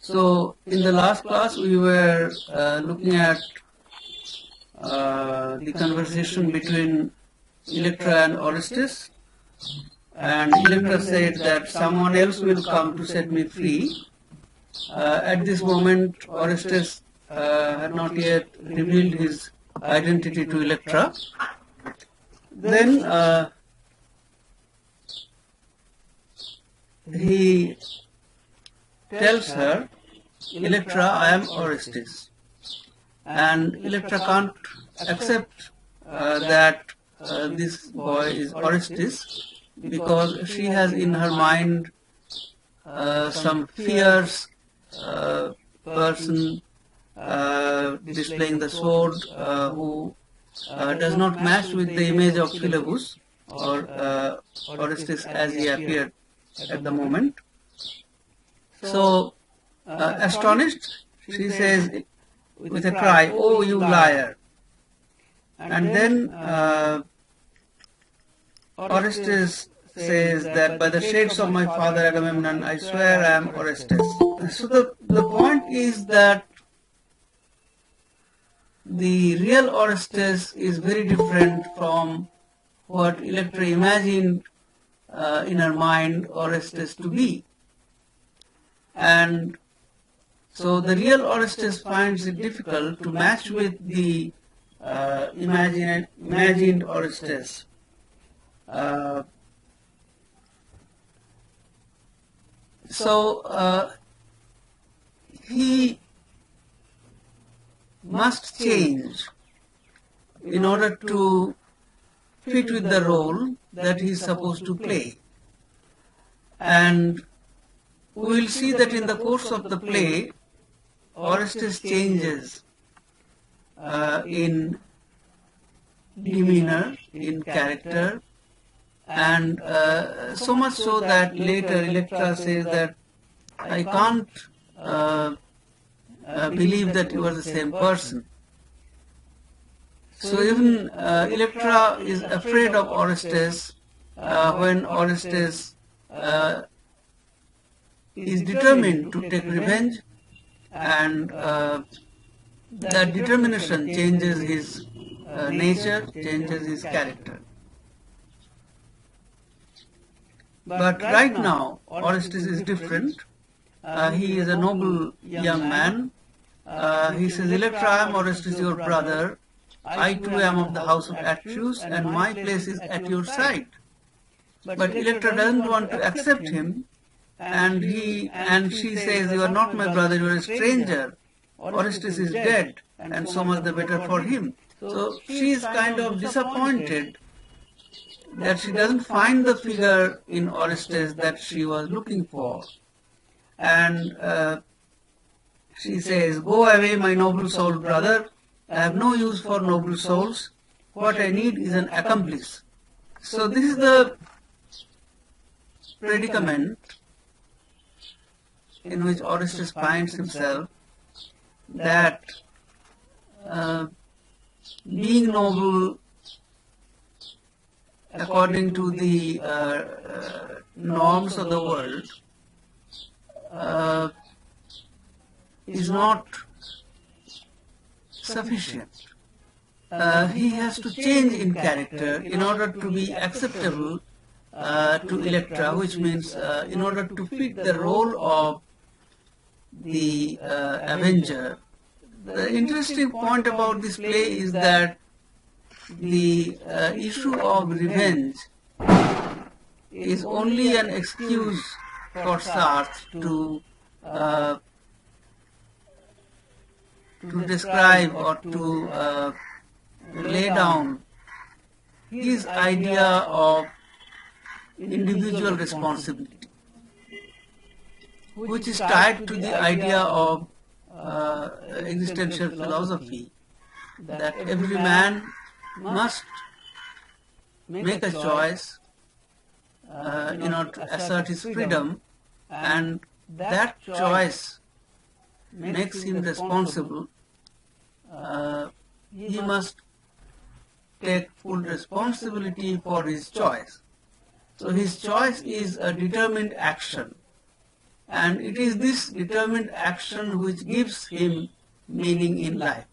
So in the last class we were looking at the conversation between Electra and Orestes, and Electra said that someone else will come to set me free. At this moment Orestes had not yet revealed his identity to Electra. Then he tells her, Electra, I am Orestes. And Electra can't accept that this boy is Orestes, because she has in her mind some fierce person displaying the sword who does not match with the image of Philebus or Orestes as he appeared at the moment. So, astonished, she says with a cry, "Oh, you liar!" And then Orestes says that by the shades of my father Agamemnon, I swear I am Orestes. So the point is that the real Orestes is very different from what Electra imagined in her mind Orestes to be. And so the real Orestes finds it difficult to match with the imagined Orestes. So he must change in order to fit with the role that he is supposed to play. And we will see that in the course of the play, Orestes changes in demeanor, in character, and so much so that later Electra says that I can't believe that you are the same person. So even Electra is afraid of Orestes when Orestes is determined to take revenge, and that determination changes his nature, changes his character. But right now, Orestes is different. He is a noble young man. He says, Electra, I am Orestes, your brother. I too am of the house of Atreus, and my place is at your side. But Electra doesn't want to accept him, and she says, you are not my brother, you are a stranger. Orestes is dead, and so much the better for him. So she is kind of disappointed that she doesn't find the figure in Orestes that she was looking for. And she says, go away, my noble souled brother. I have no use for noble souls. What I need is an accomplice. So this is the predicament in which Orestes finds himself, that being noble according to the norms of the world is not sufficient. He has to change in character in order to be acceptable to Electra, which means in order to fit the role of the avenger. The interesting point about this play is that the issue of revenge is only an excuse for Sartre to describe or to lay down his idea of individual responsibility, which is tied to the idea of existential philosophy, that every man must make a choice in order to assert his freedom, and that choice makes him responsible. He must take full responsibility for his choice. So his choice is a determined action, and it is this determined action which gives him meaning in life.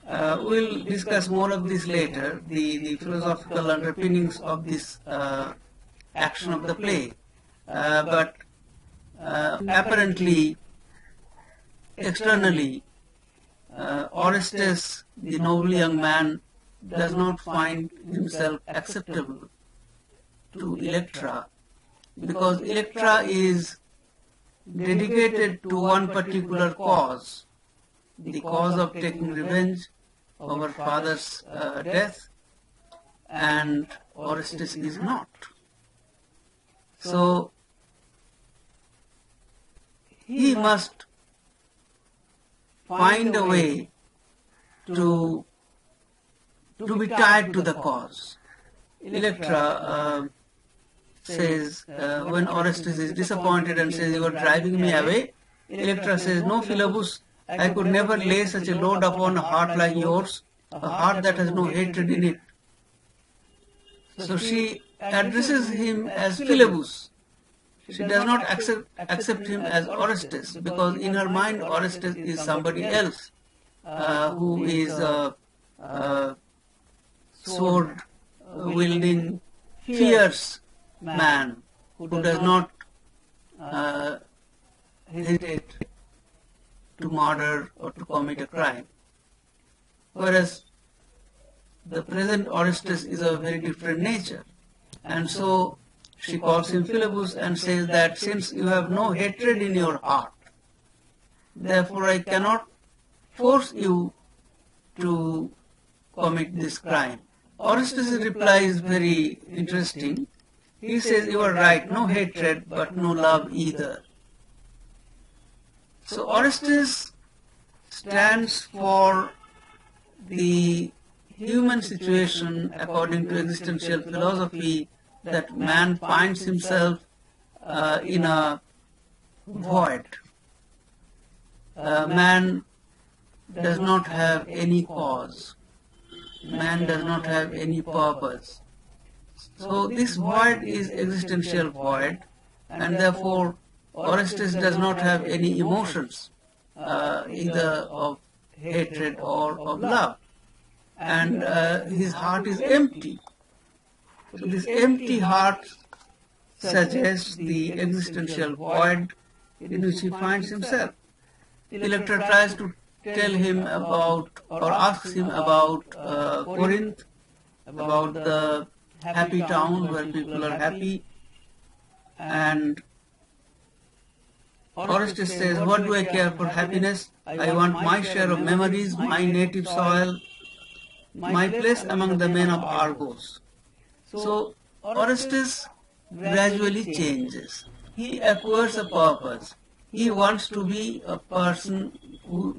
We'll discuss more of this later, the philosophical underpinnings of this action of the play. But apparently, externally, Orestes, the noble young man, does not find himself acceptable to Electra, because Electra is dedicated to one particular cause, the cause of taking revenge of her father's death, and Orestes is not. So he must find a way to be tied to the cause. Electra says, when Orestes is disappointed and says, "You are driving me away," Electra says, "No, Philebus, I could never lay such a load upon a heart like yours, a heart that has no hatred in it." So she addresses him as Philebus. She does not accept him as Orestes, because in her mind Orestes is somebody else who is a sword-wielding, fierce man who does not hesitate to murder or to commit a crime. Whereas the present Orestes is of a very different nature. And so she calls him Philebus and says that since you have no hatred in your heart, therefore I cannot force you to commit this crime. Orestes' reply is very interesting. He says, "You are right, no hatred, but no love either." So Orestes stands for the human situation according to existential philosophy, that man finds himself in a void. Man does not have any cause. Man does not have any purpose. So this void is existential void, and therefore Orestes does not have any emotions, either of hatred or of love. And his heart is empty. So this empty heart suggests the existential void in which he finds himself. Electra tries to tell him about, or asks him about Corinth, about the happy town where people are happy, and Orestes says, "What do I care for happiness? I want my share of memories, my native soil, my place among the men of Argos." So Orestes gradually changes. He acquires a purpose. He wants to be a person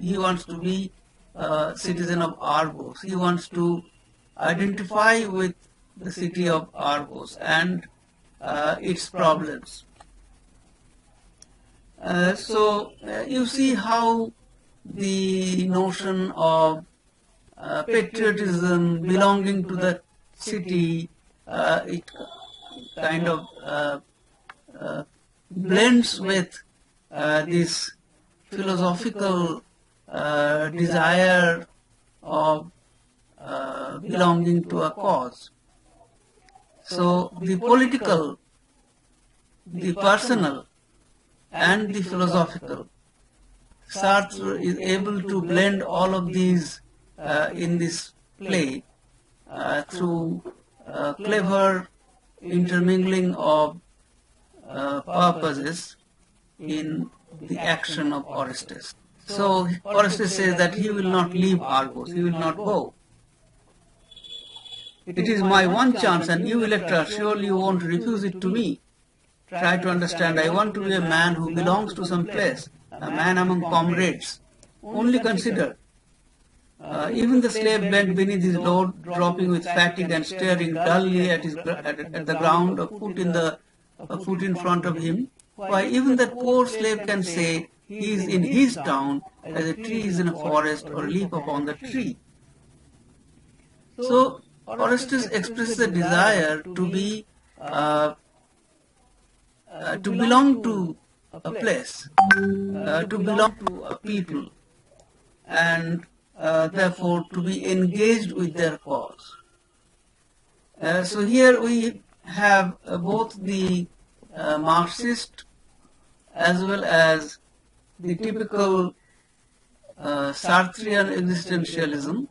he wants to be a citizen of Argos. He wants to identify with the city of Argos and its problems. So you see how the notion of patriotism, belonging to the city, it kind of blends with this philosophical desire of belonging to a cause. So the political, the personal, and the philosophical, Sartre is able to blend all of these in this play through clever intermingling of purposes in the action of Orestes. So Orestes says that he will not leave Argos, he will not go. "It is my one chance, and you, Electra, surely you won't refuse it to me. Try to understand, I want to be a man who belongs to some place, a man among comrades. Only consider, even the slave bent beneath his load, dropping with fatigue and staring dully at the ground, a foot in front of him. Why, even that poor slave can say he is in his town, as a tree is in a forest, or a leaf upon the tree." So Orestes expresses a desire to be to belong to a place, to belong to a people, and therefore to be engaged with their cause. So here we have both the Marxist as well as the typical Sartrean existentialism,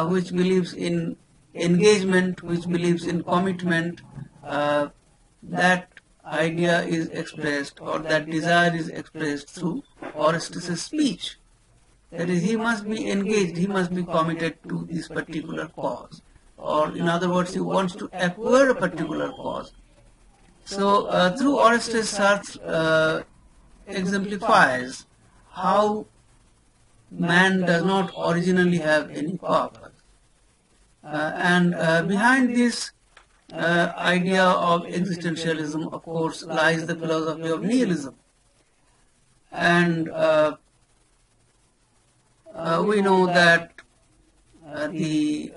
which believes in engagement, which believes in commitment. That idea is expressed, or that desire is expressed through Orestes' speech. That is, he must be engaged, he must be committed to this particular cause. Or in other words, he wants to acquire a particular cause. So through Orestes, Sartre exemplifies how man does not originally have any purpose. And behind this idea of existentialism, of course, lies the philosophy of nihilism. And we know that the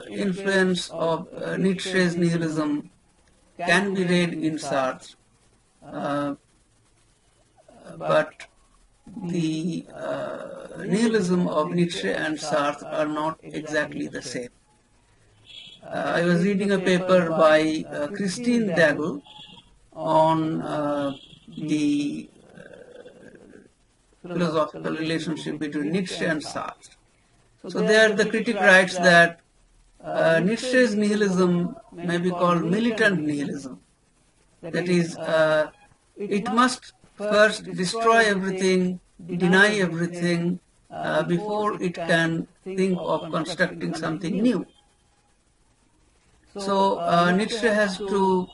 influence of Nietzsche's nihilism can be read in Sartre, but the nihilism of Nietzsche and Sartre are not exactly the same. I was reading a paper by Christine Daigle on the philosophical relationship between Nietzsche and Sartre. So there the critic writes that Nietzsche's nihilism may be called militant nihilism. That is, it must first destroy everything, deny everything, before it can think of constructing something new. So Nietzsche had to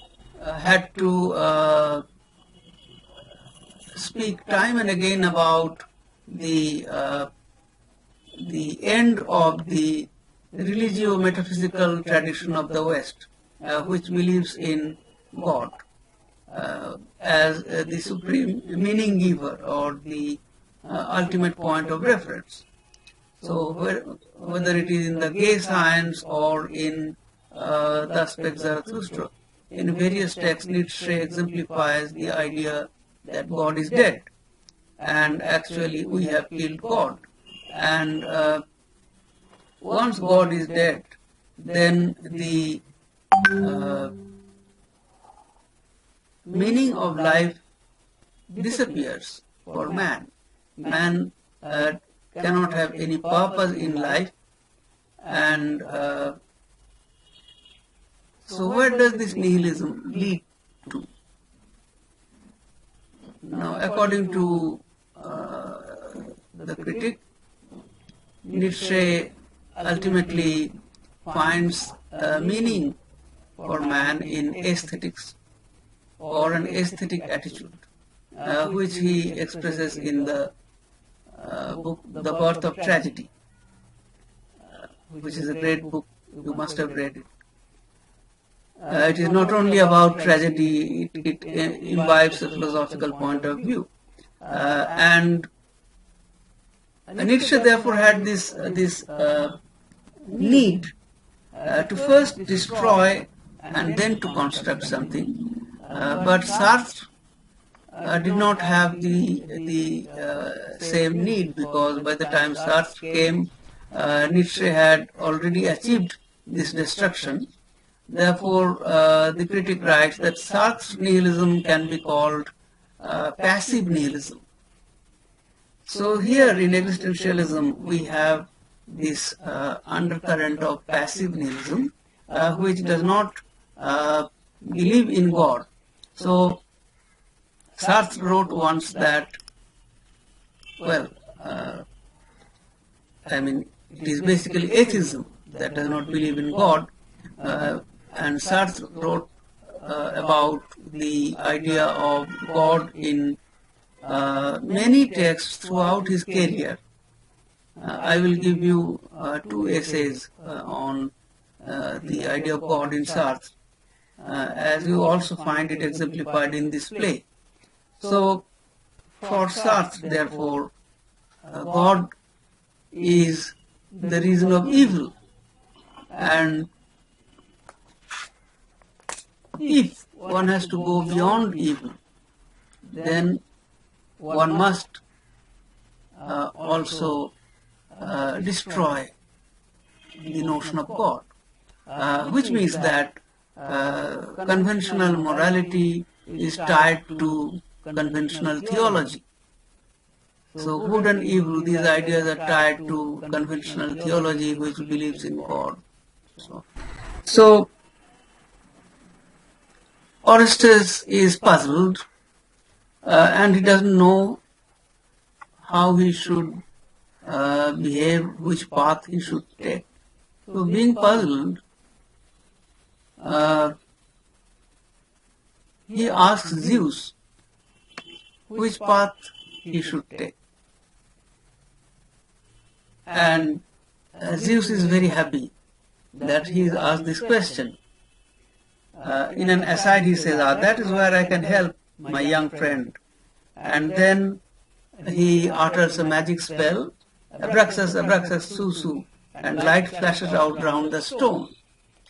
speak time and again about the end of the religio-metaphysical tradition of the West, which believes in God as the supreme meaning giver, or the ultimate point of reference. So whether it is in the gay science or in the aspects Zarathustra, in various texts Nietzsche exemplifies the idea that God is dead, and actually we have killed God. And once God is dead, then the meaning of life disappears for man. Man cannot have any purpose in life, and so where does this nihilism lead to? Now, according to the critic, Nietzsche ultimately finds meaning for man in aesthetics, or an aesthetic attitude, which he expresses in the book The Birth of Tragedy, which is a great book. You must have read it. It is not only about tragedy, it imbibes a philosophical point of view. And Nietzsche therefore had this need to first destroy and then to construct something. But Sartre did not have the same need, because by the time Sartre came, Nietzsche had already achieved this destruction. Therefore, the critic writes that Sartre's nihilism can be called passive nihilism. So here in existentialism we have this undercurrent of passive nihilism, which does not believe in God. So Sartre wrote once that, well, it is basically atheism that does not believe in God. And Sartre wrote about the idea of God in many texts throughout his career. I will give you two essays on the idea of God in Sartre, as you also find it exemplified in this play. So, for Sartre, therefore, God is the reason of evil, and if one has to go beyond evil, then one must also destroy the notion of God, which means that conventional morality is tied to conventional theology. So good and evil, these ideas are tied to conventional theology which believes in God. So Orestes is puzzled and he doesn't know how he should behave, which path he should take. So being puzzled, he asks Zeus which path he should take. And Zeus is very happy that he is asked this question. In an aside he says, that is where I can help my young friend. And then he utters a magic spell, Abraxas, Abraxas, Susu, and light flashes out round the stone.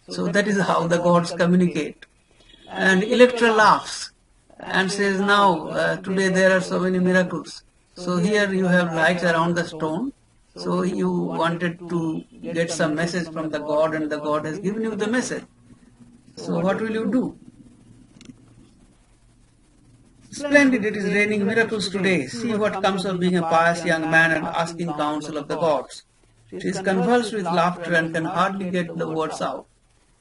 So that is how the gods communicate. And Electra laughs and says, now, today there are so many miracles. So here you have lights around the stone. So you wanted to get some message from the god and the god has given you the message. So what will you do? Splendid, it is raining miracles today. See what comes of being a pious young man and asking counsel of the gods. She is convulsed with laughter and can hardly get the words out.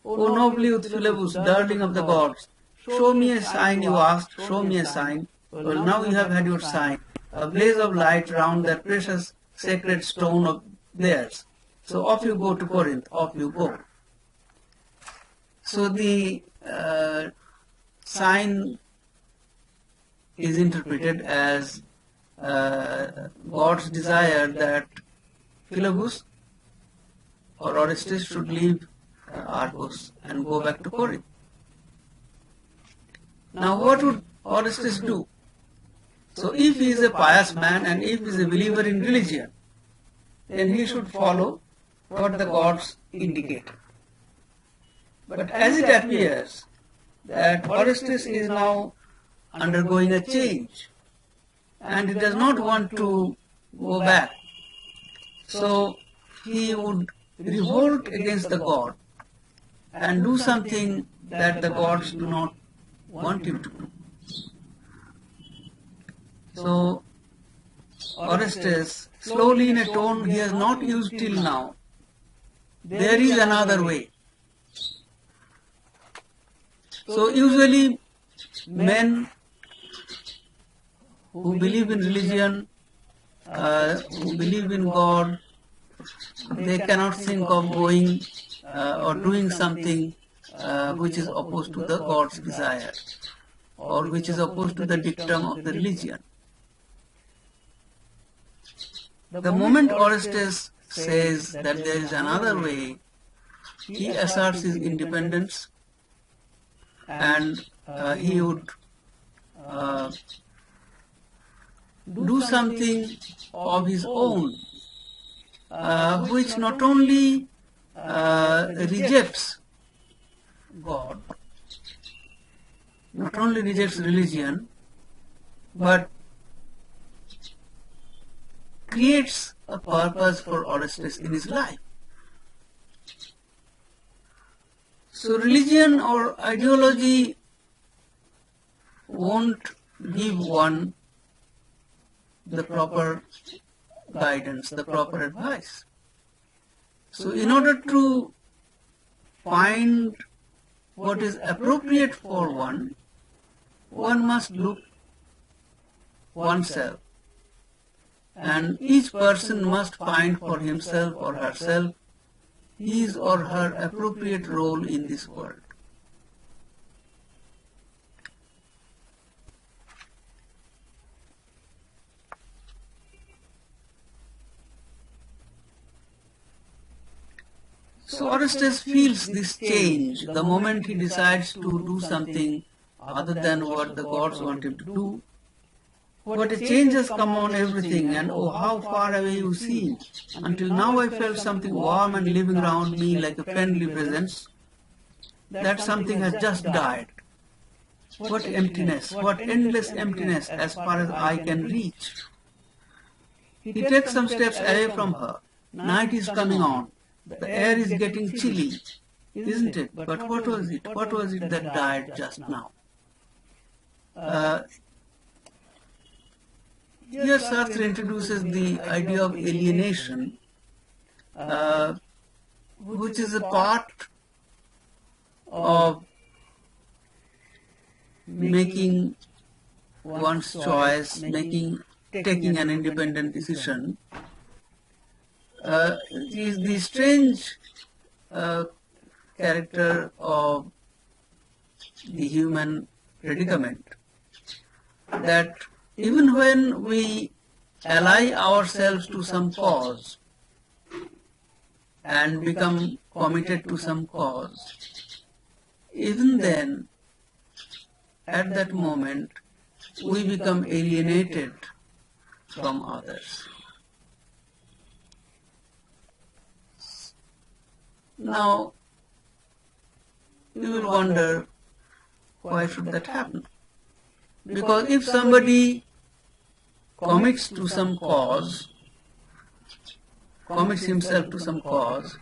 O nobly Philebus, darling of the gods, show me a sign, you asked, show me a sign. Well, now you have had your sign, a blaze of light round that precious sacred stone of theirs. So off you go to Corinth, off you go. So the sign is interpreted as God's desire that Philebus or Orestes should leave Argos and go back to Corinth. Now what would Orestes do? So if he is a pious man and if he is a believer in religion, then he should follow what the gods indicate. But as it appears that Orestes is now undergoing a change and he does not want to go back, so he would revolt against the god and do something that the gods do not want him to do. So Orestes, slowly in a tone he has not used till now, there is another way. So usually men who believe in religion, who believe in God, they cannot think of going or doing something which is opposed to the God's desire or which is opposed to the dictum of the religion. The moment Orestes says that there is another way, he asserts his independence and he would do something of his own which not only rejects God, not only rejects religion, but creates a purpose for Orestes in his life. So religion or ideology won't give one the proper guidance, the proper advice. So in order to find what is appropriate for one, one must look oneself. And each person must find for himself or herself his or her appropriate role in this world. So Orestes feels this change the moment he decides to do something other than what the gods want him to do. What a change has come on everything, and oh, how far away you seem. Until now I felt something warm and living round me like a friendly presence. That something has just died. What emptiness, what endless emptiness as far as eye can reach. He takes some steps away from her. Night is coming on. The air is getting chilly, isn't it? But what was it? What was it that died just now? Here Sartre introduces the idea of alienation, which is a part of making one's choice, taking an independent decision. Is the strange character of the human predicament that even when we ally ourselves to some cause and become committed to some cause, even then, at that moment, we become alienated from others. Now, you will wonder, why should that happen? Because if somebody commits to some cause, commits himself to some cause,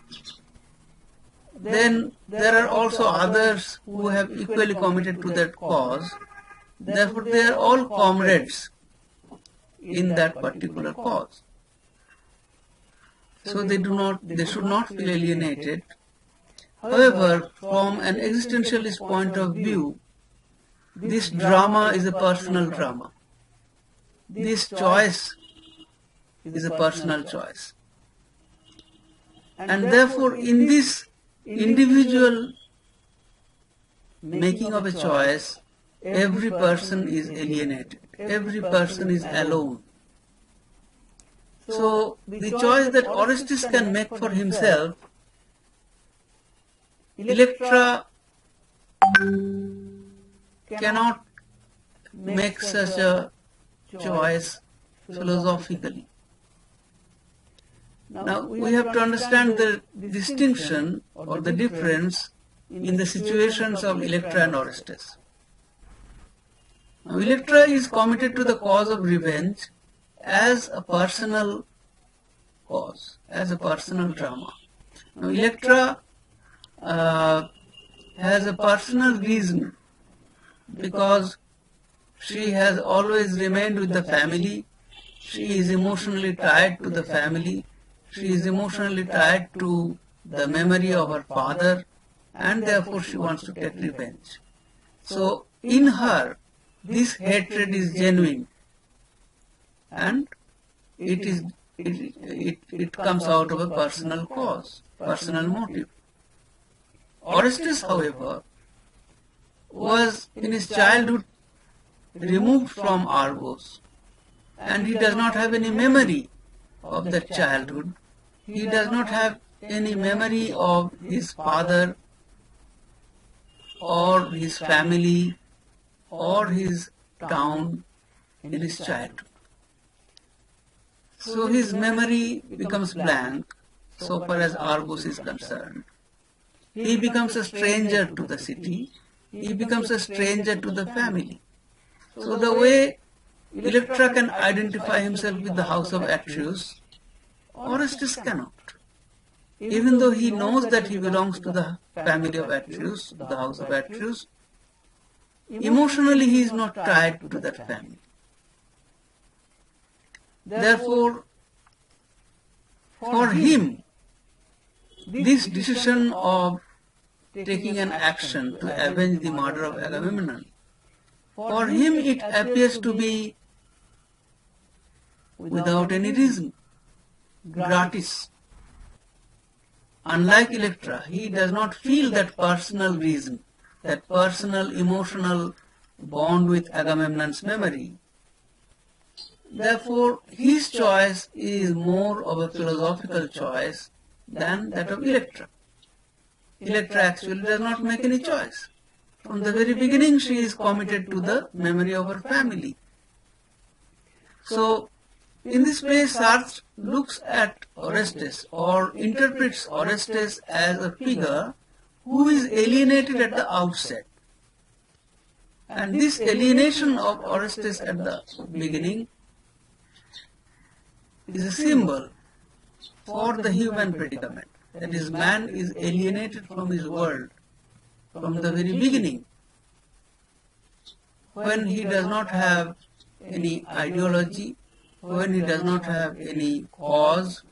then there are also others who have equally committed to that cause. Therefore, they are all comrades in that particular cause. So they should not feel alienated. However, from an existentialist point of view, this drama is a personal drama. This choice is a personal choice. And therefore, in this individual making of a choice, every person is alienated. Every person is alone. So, the choice that Orestes can make for himself, Electra cannot make such a choice philosophically. Now, we have to understand the distinction or the difference in the situations of Electra and Orestes. Now, Electra is committed to the cause of revenge as a personal cause, as a personal drama. Now, Electra has a personal reason because she has always remained with the family. She is emotionally tied to the family. She is emotionally tied to the memory of her father, and therefore she wants to take revenge. So, in her, this hatred is genuine, and it comes out of a personal cause, personal motive. Orestes, however, was in his childhood removed from Argos, and he does not have any memory of that childhood. He does not have any memory of his father or his family or his town in his childhood. So his memory becomes blank so far as Argos is concerned. He becomes a stranger to the city. He becomes a stranger to the family. So the way Electra can identify himself with the house of Atreus, Orestes cannot. Even though he knows that he belongs to the family of Atreus, the house of Atreus, emotionally he is not tied to that family. Therefore, for him, this decision of taking an action to avenge the murder of Agamemnon, for him it appears to be without any reason, gratis. Unlike Electra, he does not feel that personal reason, that personal emotional bond with Agamemnon's memory. Therefore, his choice is more of a philosophical choice than that of Electra. Electra actually does not make any choice. From the very beginning, she is committed to the memory of her family. So, in this way, Sartre looks at Orestes or interprets Orestes as a figure who is alienated at the outset. And this alienation of Orestes at the beginning is a symbol for the human predicament. That is, man is alienated from his world from the very beginning, when he does not have any ideology, when he does not have any cause,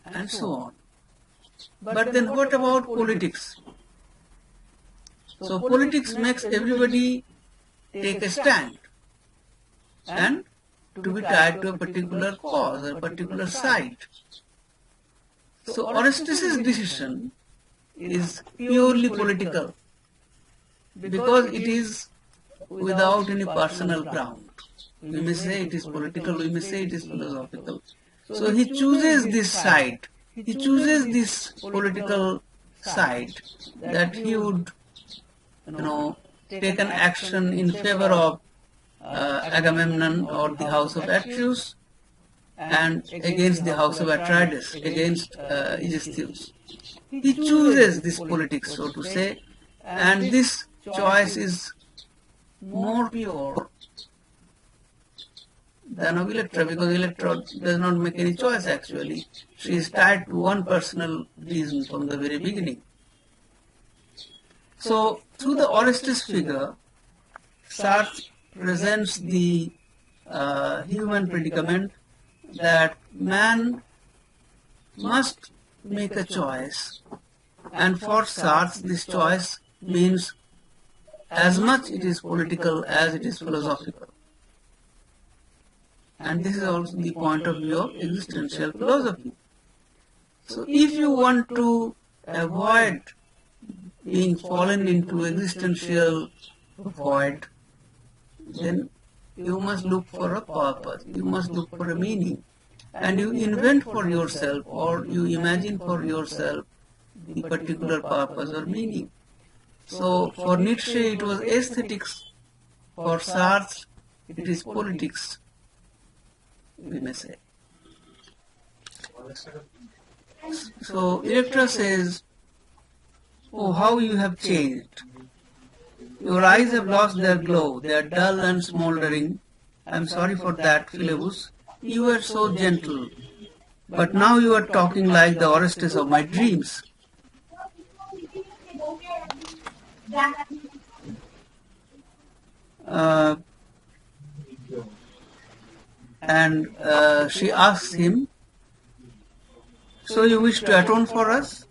and so on. But then what about politics? So politics makes everybody take a stand and to be tied to a particular cause or a particular side. So Orestes' decision is purely political because it is without any personal ground. We may say it is political, we may say it is philosophical. So he chooses this side. He chooses this political side that he would, take an action in favor of Agamemnon or the house of Atreus and against the house of Atreides, against Aegisthus. He chooses this politics, so to say, and this choice is more pure than of Electra, because Electra does not make any choice actually. She is tied to one personal reason from the very beginning. So, through the Orestes figure, Sartre presents the human predicament that man must make a choice, and for Sartre this choice means as much it is political as it is philosophical. And this is also the point of view of existential philosophy. So if you want to avoid being fallen into existential void, then you must look for a purpose, you must look for a meaning, and you invent for yourself or you imagine for yourself the particular purpose or meaning. So for Nietzsche it was aesthetics, for Sartre it is politics, we may say. So Electra says, "Oh, how you have changed. Your eyes have lost their glow, they are dull and smouldering. I am sorry for that, Philebus. You were so gentle, but now you are talking like the Orestes of my dreams." And she asks him, "So you wish to atone for us?"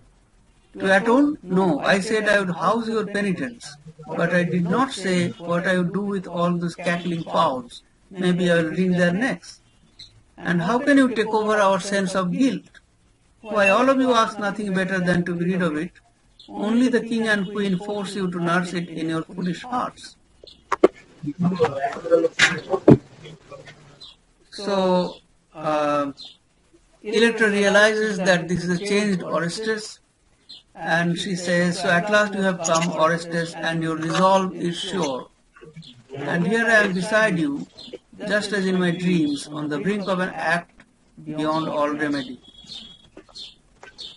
"To atone? No, I said I would house your penitents, but I did not say what I would do with all those cackling fowls. Maybe I will wring their necks. And how can you take over our sense of guilt? Why, all of you ask nothing better than to be rid of it. Only the king and queen force you to nurse it in your foolish hearts." So, Electra realizes that this is a changed Orestes, and she says, "So at last you have come, Orestes, and your resolve is sure. And here I am beside you, just as in my dreams, on the brink of an act beyond all remedy.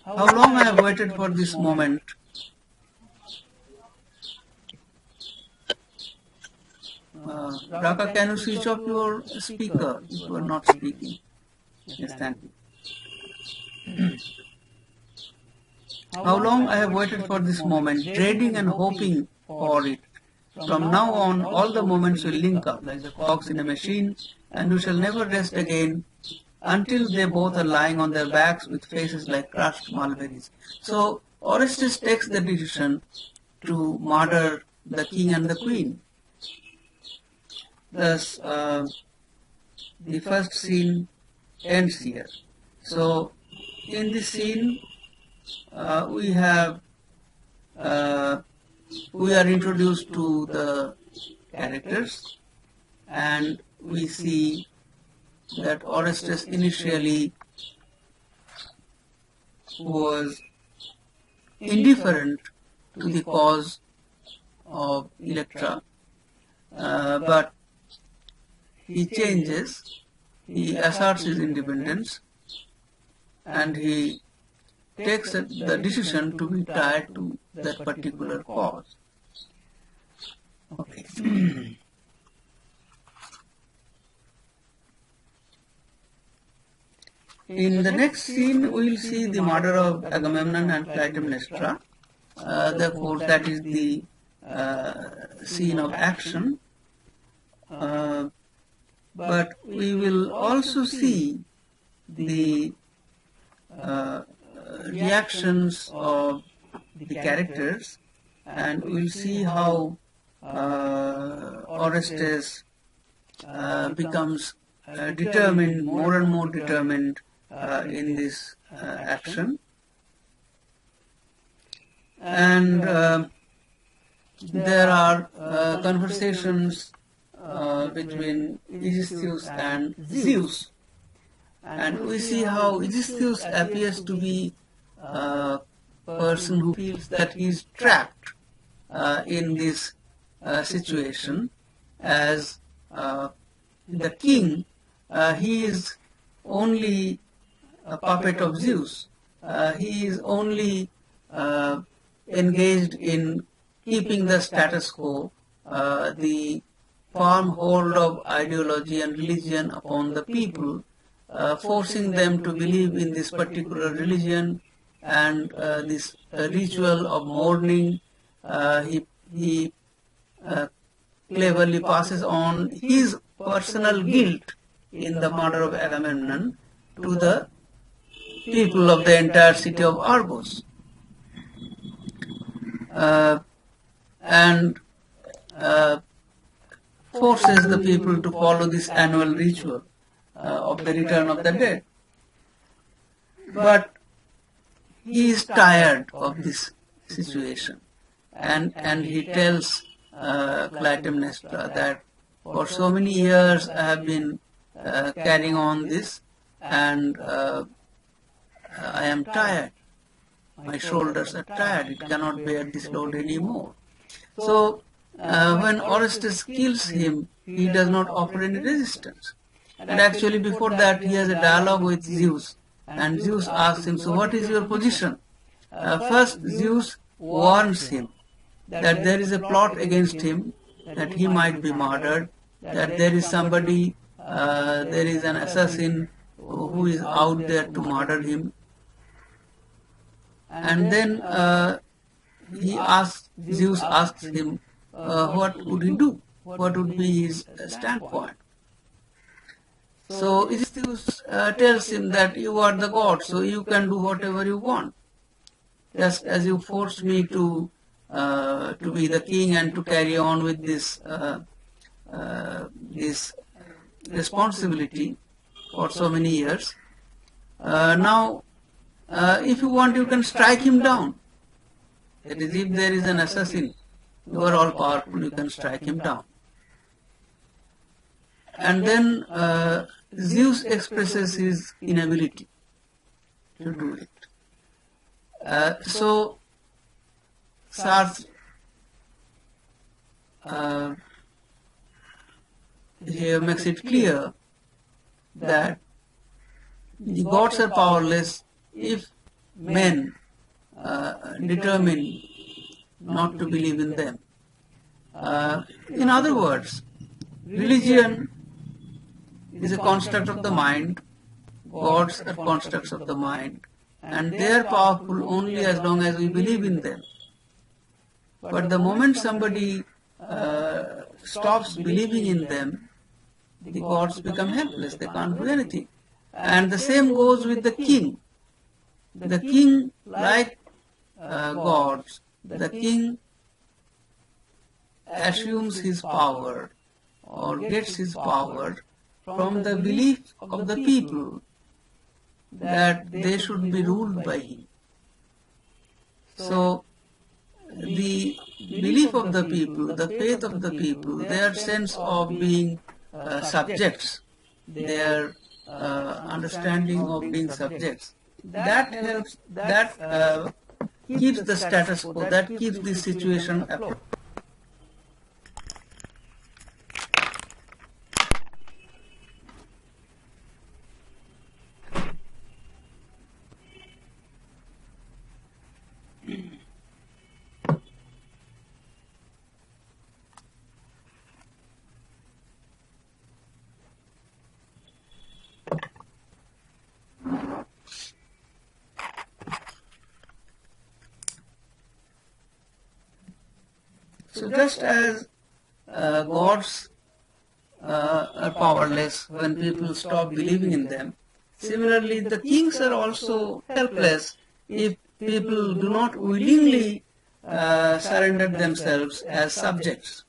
How long I have waited for this moment. Raka, can you switch off your speaker if you are not speaking? Yes, thank you. How long I have waited for this moment, dreading and hoping for it. From now on, all the moments will link up like the cogs in a machine, and we shall never rest again until they both are lying on their backs with faces like crushed mulberries." So Orestes takes the decision to murder the king and the queen. Thus, the first scene ends here. So, in this scene, we are introduced to the characters, and we see that Orestes initially was indifferent to the cause of Electra, but he changes, he asserts his independence, and he takes the decision to be tied to that particular cause. Okay. In the next scene, we will see the murder of Agamemnon and Clytemnestra. Therefore, that is the scene of action. But we will also see the reactions of the characters, and we will see how Orestes becomes determined, more and more determined in this action. And there are conversations between Eurystheus and Zeus. And we see how Eurystheus appears to be a person who feels that he is trapped in this situation. As the king, he is only a puppet of Zeus. He is only engaged in keeping the status quo, the firm hold of ideology and religion upon the people, forcing them to believe in this particular religion and this ritual of mourning. He cleverly passes on his personal guilt in the murder of Agamemnon to the people of the entire city of Argos. And forces the people to follow this annual ritual of the return of the dead. But he is tired of this situation, and he tells Clytemnestra that for so many years I have been carrying on this, and I am tired. My shoulders are tired. It cannot bear this load anymore. So when Orestes kills him, he does not offer any resistance. And actually before that he has a dialogue with Zeus, and Zeus asks him, so what is your position? First Zeus warns him that there is a plot against him, that he might be murdered, that there is somebody, there is an assassin who is out there to murder him. And then Zeus asks him, what would he do? What would be his standpoint? So Eurystheus tells him that you are the god, so you can do whatever you want. Just as you forced me to be the king and to carry on with this responsibility for so many years. Now, if you want, you can strike him down. That is, if there is an assassin, you are all powerful, you can strike him down. And then Zeus expresses his inability to do it. So Sartre here makes it clear that the gods are powerless if men determine not to believe in them. In other words, religion is a construct of the mind, gods are constructs of the mind, and they are powerful only as long as we believe in them. But the moment somebody stops believing in them, the gods become helpless, they can't do anything. And the same goes with the king. The king, like gods, the king assumes his power or gets his power from the belief of the people that they should be ruled by him. So the belief of the people, the faith of the people, their sense of being subjects, their understanding of being subjects, that helps, that keeps the status quo, that keeps the situation afloat. So just as gods are powerless when people stop believing in them, similarly the kings are also helpless if people do not willingly surrender themselves as subjects.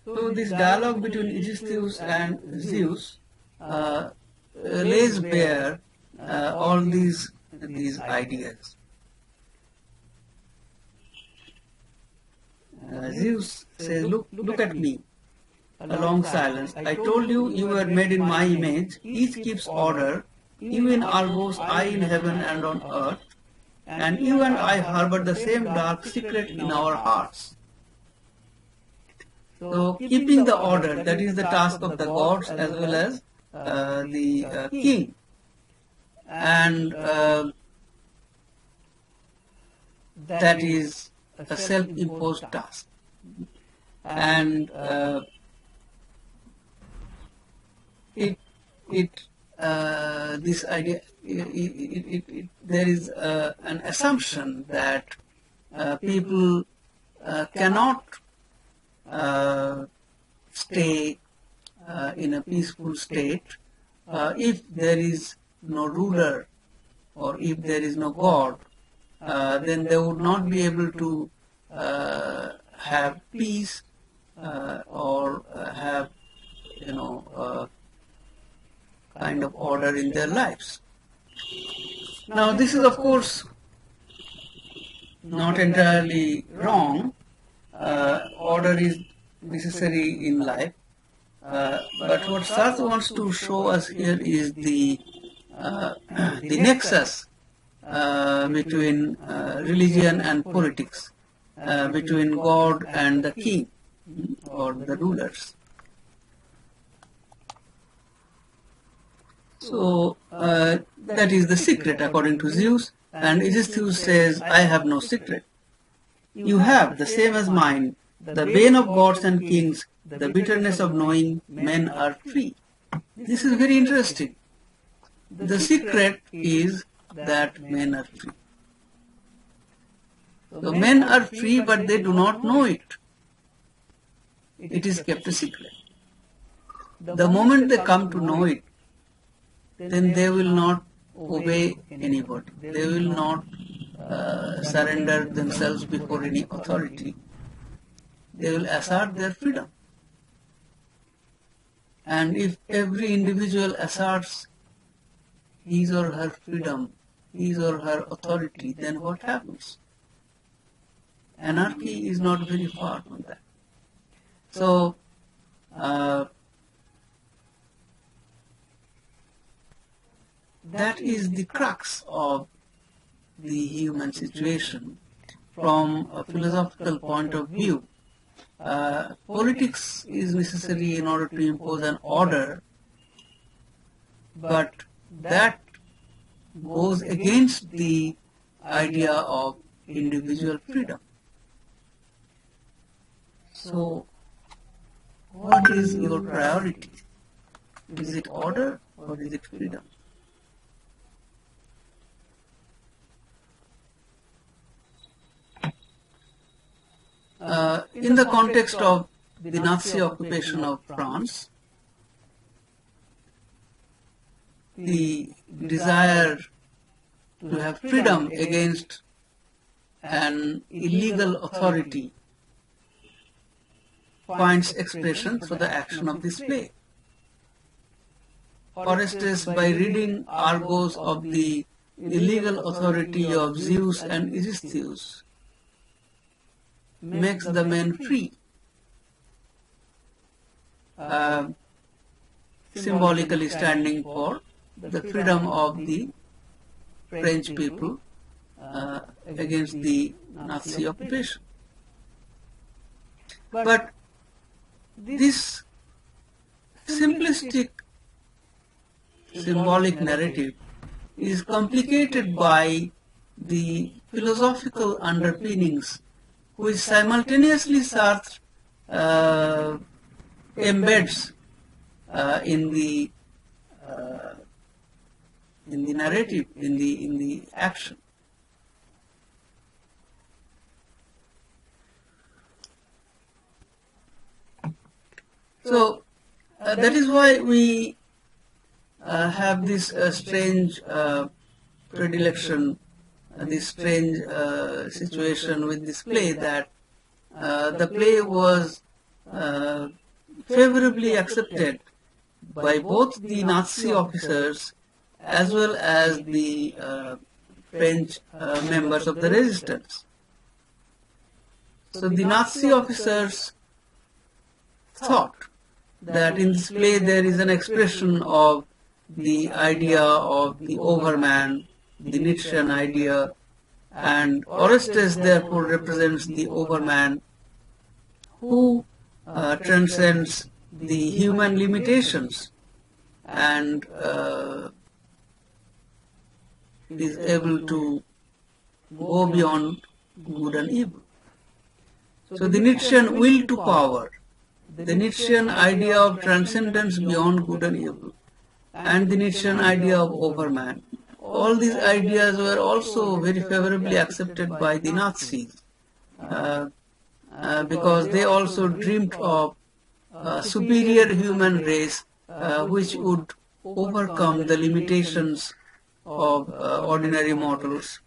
So this dialogue between Aegisthus and Zeus lays bare all these ideas. Zeus says, look at me. A long silence. I told you you were made in my image. Each keeps order. You in Argos, I in heaven and on earth. And you and I harbor the same dark secret in our hearts. So keeping the order, that is the task of the gods as well as the king. And that is a self-imposed task. And this idea, there is an assumption that people cannot stay in a peaceful state if there is no ruler or if there is no God. Then they would not be able to have peace or have, kind of order in their lives. Now this is of course not entirely wrong. Order is necessary in life, but what Sartre wants to show us here is the nexus between religion and politics, between God and the king or the rulers. So that is the secret according to Zeus, and Aegisthus says, I have no secret. You have the same as mine, the bane of gods and kings, the bitterness of knowing men are free. This is very interesting. The secret is that men are free. So men are free, but they do not know it. It is kept a secret. The moment they come to know it, then they will not obey anybody. They will not surrender themselves before any authority. They will assert their freedom. And if every individual asserts his or her freedom, his or her authority, then what happens? Anarchy is not very far from that. So, that is the crux of the human situation from a philosophical point of view. Politics is necessary in order to impose an order, but that goes against the idea of individual freedom. So, what is your priority? Is it order or is it freedom? In the context of the Nazi occupation of France, the desire to have freedom against an illegal authority finds expression through the action of this play. Orestes, by reading Argos of the illegal authority of Zeus and Aegisthus, makes the men free, symbolically standing for the freedom of the French people against the Nazi occupation. But this simplistic symbolic narrative is complicated by the philosophical underpinnings which simultaneously Sartre embeds in the narrative, in the action. So that is why we have this strange predilection, this strange situation with this play, that the play was favorably accepted by both the Nazi officers as well as the French members of the resistance. So the Nazi officers thought that in this play there is an expression of the idea of the overman, the Nietzschean idea, and Orestes therefore represents the overman who transcends the human limitations and is able to go beyond good and evil. So the Nietzschean will to power, the Nietzschean idea of transcendence beyond good and evil, and the Nietzschean idea of overman, all these ideas were also very favorably accepted by the Nazis because they also dreamed of a superior human race which would overcome the limitations of ordinary mortals,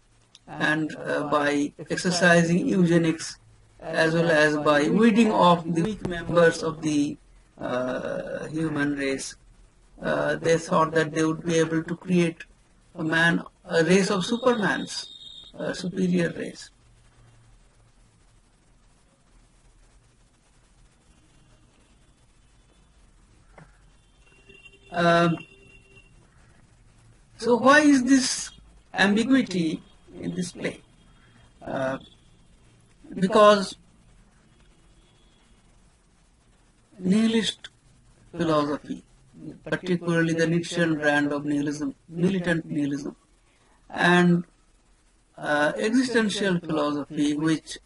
and by exercising eugenics as well as by weeding off the weak members of the human race, they thought that they would be able to create a race of supermans, a superior race. So why is this ambiguity in this play? Because nihilist philosophy, particularly the Nietzschean brand of nihilism, militant nihilism, and existential philosophy, which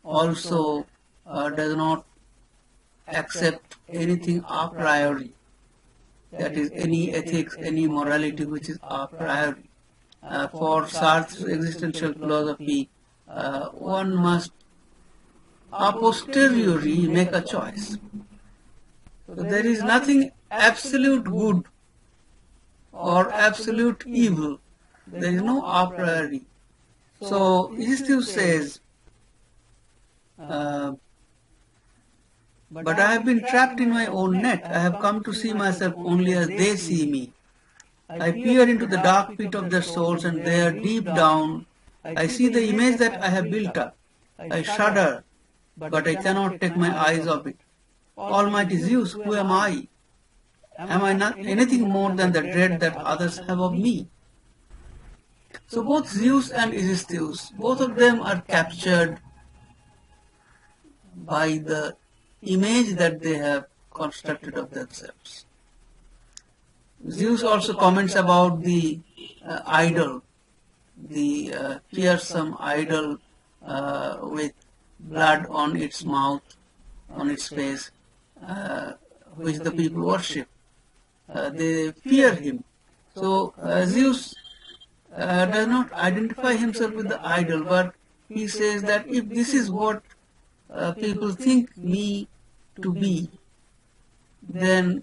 also does not accept anything a priori, that is, any ethics, any morality which is a priori. For Sartre's existential philosophy, one must a posteriori make a choice. So there is nothing absolute good or absolute evil. There is no a priori. So Aegis says, but I have been trapped in my own net. I have come to see myself only as they see me. I peer into the dark pit of their souls, and there, deep down, I see the image that I have built up. I shudder, but I cannot take my eyes off it. Almighty Zeus, who am I? Am I not anything more than the dread that others have of me? So both Zeus and Aegis, both of them are captured by the image that they have constructed of themselves. Zeus also comments about the idol, the fearsome idol with blood on its mouth, on its face, which the people worship. They fear him. So Zeus does not identify himself with the idol, but he says that if this is what people think me to be, then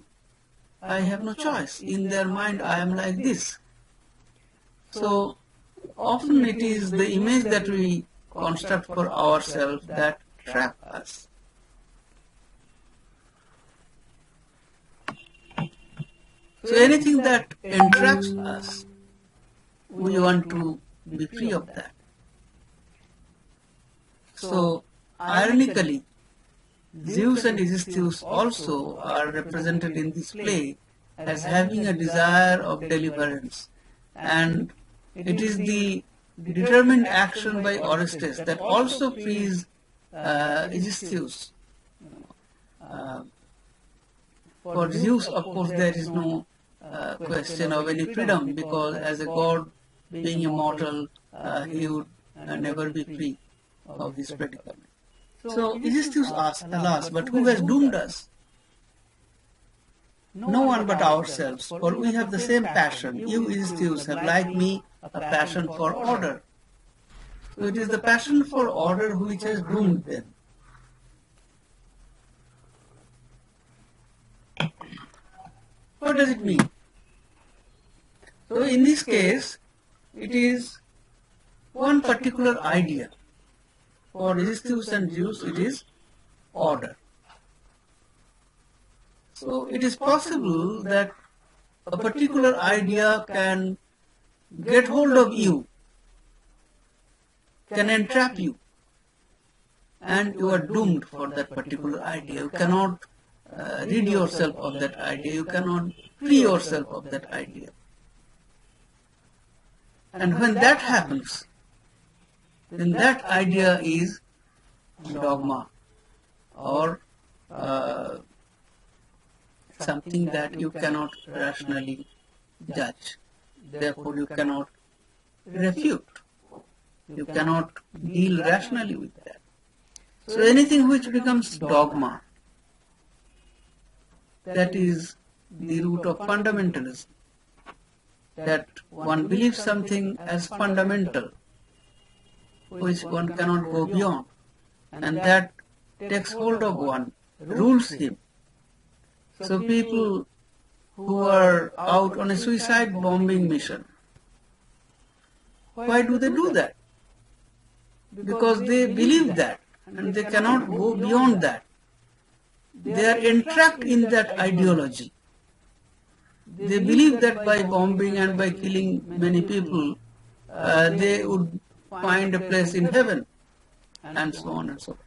I have no choice. In their mind, I am like this. So often it is the image that we construct for ourselves that trap us. So anything that entraps us, we want to be free of that. So ironically, Zeus and Aegis also are represented in this play as having a desire of deliverance, and it is the determined action by Orestes that also frees Aegis. For Zeus, of course, there is no question of any freedom, because as a god, being immortal, he would never be free of this predicament. So Eurystheus asks, alas, but who has doomed us? No one but ourselves, for we have the same passion. You, Eurystheus, have, like me, a passion for order. So it is the passion for order which has doomed them. What does it mean? So in this case, it is one particular idea. For Eurystheus and Zeus, it is order. So it is possible that a particular idea can get hold of you, can entrap you, and you are doomed for that particular idea. You cannot rid yourself of that idea. You cannot free yourself of that idea. And when that happens, then that idea is dogma or something that you cannot rationally judge. Therefore, you cannot refute. You cannot deal rationally with that. So anything which becomes dogma, that is the root of fundamentalism, that one believes something as fundamental, which one cannot go beyond, and that takes hold of one, rules him. So people who are out on a suicide bombing mission, why do they do that? Because they believe that, and they cannot go beyond that. They are entrapped in that ideology. They believe that by bombing and by killing many people, they would find a place in heaven, and so on and so forth.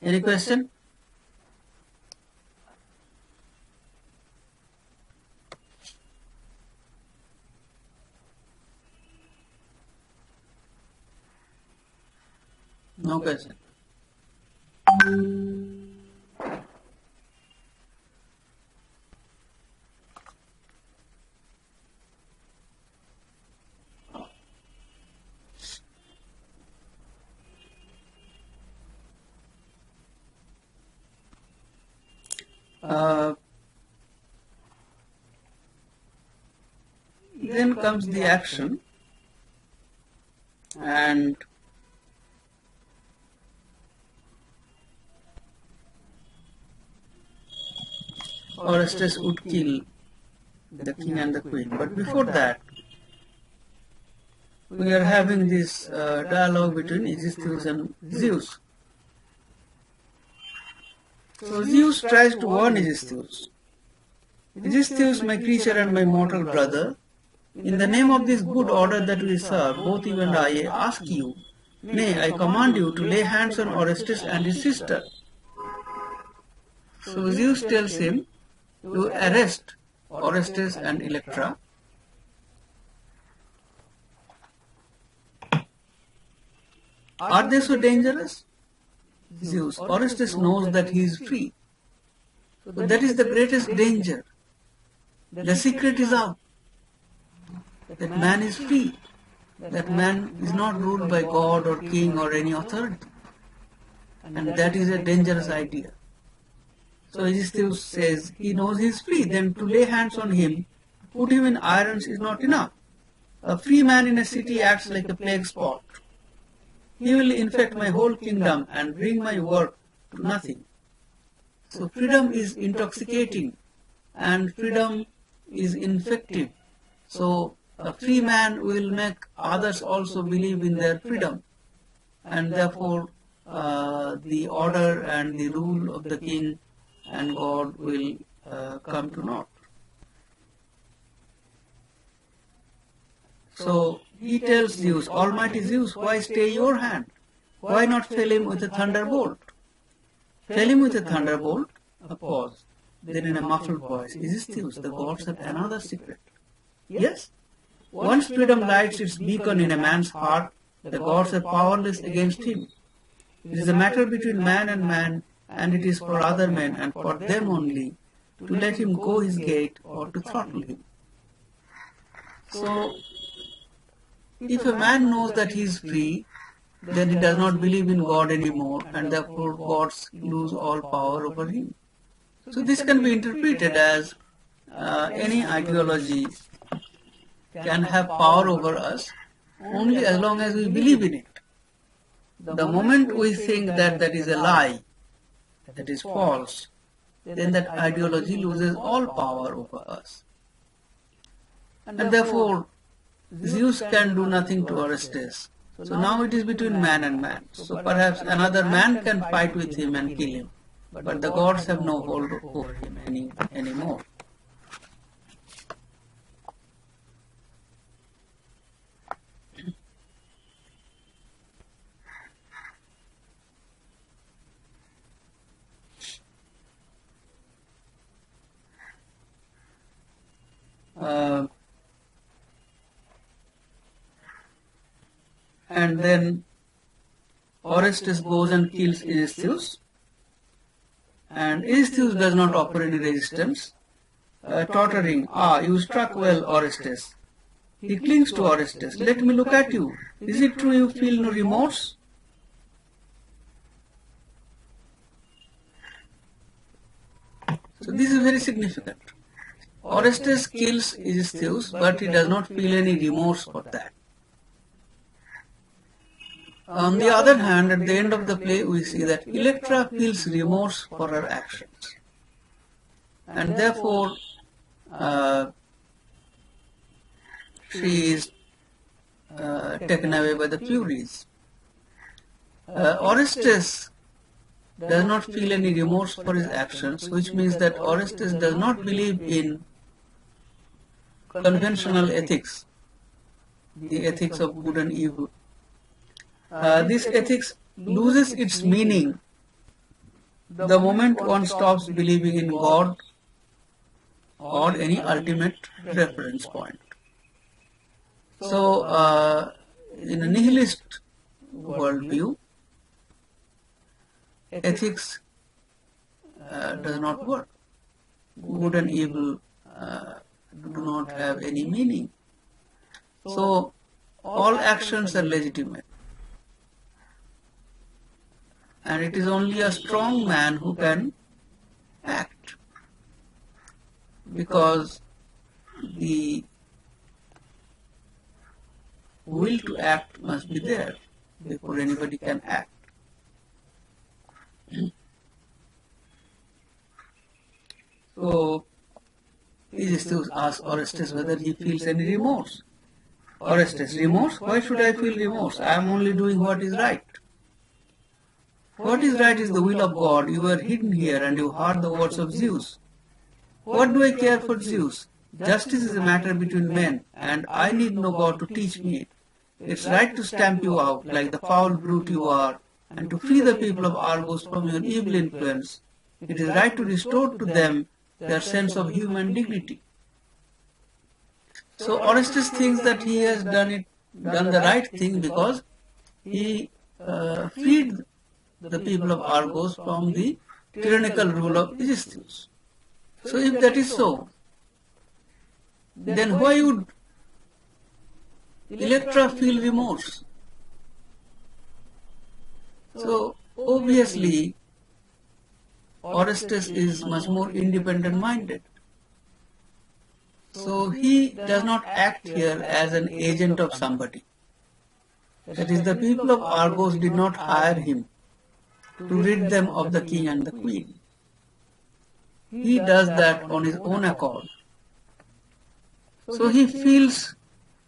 Any question? No question. Then comes the action, and Orestes would kill the king and the queen. But before that, we are having this dialogue between Eurystheus and Zeus. So Zeus tries to warn Eurystheus. Eurystheus, my creature and my mortal brother, in the name of this good order that we serve, both you and I ask you, nay, I command you to lay hands on Orestes and his sister. So Zeus tells him to arrest Orestes and Electra. Are they so dangerous? Zeus, Orestes knows that he is free. So that is the greatest danger. The secret is out. That man is free. That man is not ruled by God or king or any authority. And that is a dangerous idea. So Eurystheus says he knows he is free. Then to lay hands on him, put him in irons is not enough. A free man in a city acts like a plague spot. He will infect my whole kingdom and bring my work to nothing. So freedom is intoxicating and freedom is infective. So a free man will make others also believe in their freedom, and therefore the order and the rule of the king and God will come to naught. So he tells Zeus, Almighty Zeus, why stay your hand? Why not fell him with a thunderbolt? Fell him with a thunderbolt? A pause. Then in a muffled voice, Eurystheus, the gods have another secret. Yes? Once freedom lights its beacon in a man's heart, the gods are powerless against him. It is a matter between man and man, and it is for other men and for them only to let him go his gait or to throttle him. So, if a man knows that he is free, then he does not believe in God anymore, and therefore gods lose all power over him. So this can be interpreted as any ideology can have power over us only as long as we believe in it. The moment we think that that is a lie, that is false, then that ideology loses all power over us. And therefore, Zeus can do nothing to Orestes. So now it is between man and man. So perhaps another man can fight with him and kill him, but the gods have no hold over him anymore. And then Orestes goes and kills Eurystheus, and Eurystheus does not offer any resistance, tottering, you struck well, Orestes. He clings to Orestes. Let me look at you. Is it true you feel no remorse? So this is very significant. Orestes kills Eurystheus, but he does not feel any remorse for that. On the other hand, at the end of the play, we see that Electra feels remorse for her actions, and therefore she is taken away by the Furies. Orestes does not feel any remorse for his actions, which means that Orestes does not believe in conventional ethics, the ethics of good and evil. This ethics loses its meaning the moment one stops believing in God or any ultimate reference point. So, in a nihilist worldview, ethics does not work. Good and evil do not have any meaning. So, all actions are legitimate. And it is only a strong man who can act, because the will to act must be there before anybody can act. So, Eurystheus asks Orestes whether he feels any remorse. Orestes, remorse? Why should I feel remorse? I am only doing what is right. What is right is the will of God. You were hidden here and you heard the words of Zeus. What do I care for Zeus? Justice is a matter between men, and I need no God to teach me it. It's right to stamp you out like the foul brute you are, and to free the people of Argos from your evil influence. It is right to restore to them their sense of human dignity. So Orestes thinks that he has done the right thing because he freed the people of Argos from the tyrannical rule of Eurystheus. So if that is so, then why would Electra feel remorse? So obviously Orestes is much more independent minded. So he does not act here as an agent of somebody. That is, the people of Argos did not hire him to rid them of the king and the queen. He does that on his own accord. So he feels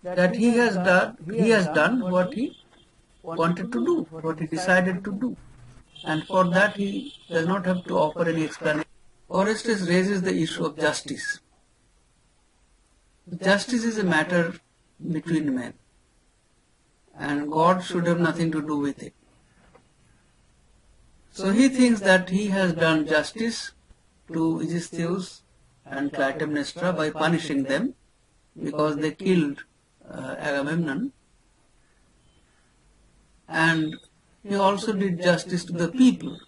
that he has done what he wanted to do, what he decided to do. And for that he does not have to offer any explanation. Orestes raises the issue of justice. Justice is a matter between men, and God should have nothing to do with it. So he thinks that he has done justice to Eurystheus and Clytemnestra by punishing them because they killed Agamemnon, and he also did justice to the people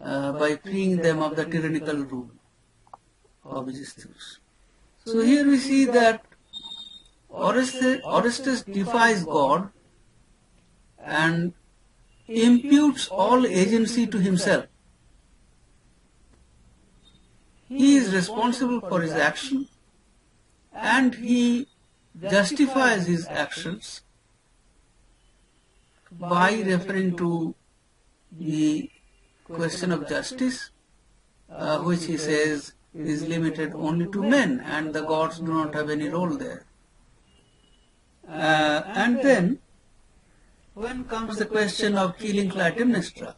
by freeing them of the tyrannical rule of Aegisthus. So here we see that Orestes defies God and imputes all agency to himself. He is responsible for his action and he justifies his actions by referring to the question of justice, which he says is limited only to men and the gods do not have any role there. And then, when comes the question of killing Clytemnestra,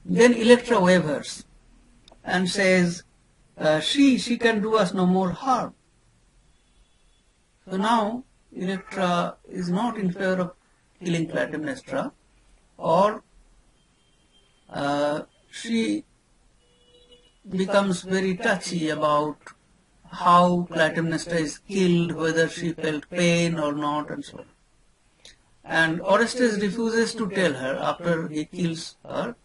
then Electra wavers and says, she can do us no more harm. So now, Electra is not in favor of killing Clytemnestra, or she becomes very touchy about how Clytemnestra is killed, whether she felt pain or not, and so on. And Orestes refuses to tell her after he kills her.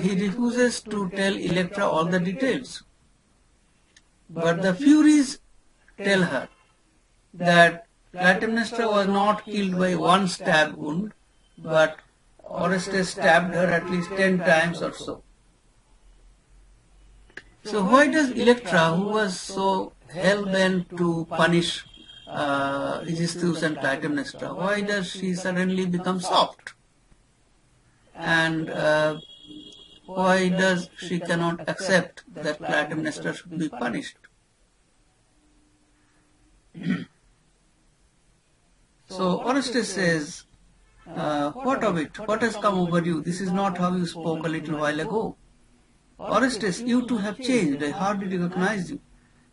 He refuses to tell Electra all the details. But the Furies tell her that Clytemnestra was not killed by one stab wound, but Orestes stabbed her at least 10 times or so. So why does Electra, who was so hell-bent to punish Aegisthus and Clytemnestra, why does she suddenly become soft? And why does she cannot accept that Clytemnestra should be punished? So Orestes says, what of it? What has come over you? This is not how you spoke a little while ago. Orestes, you too have changed. I hardly recognize you.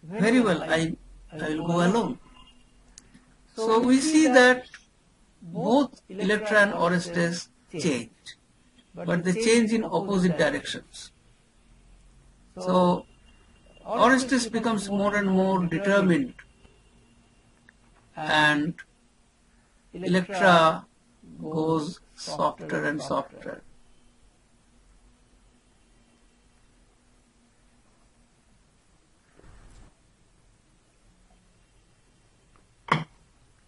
Very well, I will go alone. So we see that both Electra and Orestes change, but they change in opposite directions. So Orestes becomes more and more determined, and Electra goes softer and softer.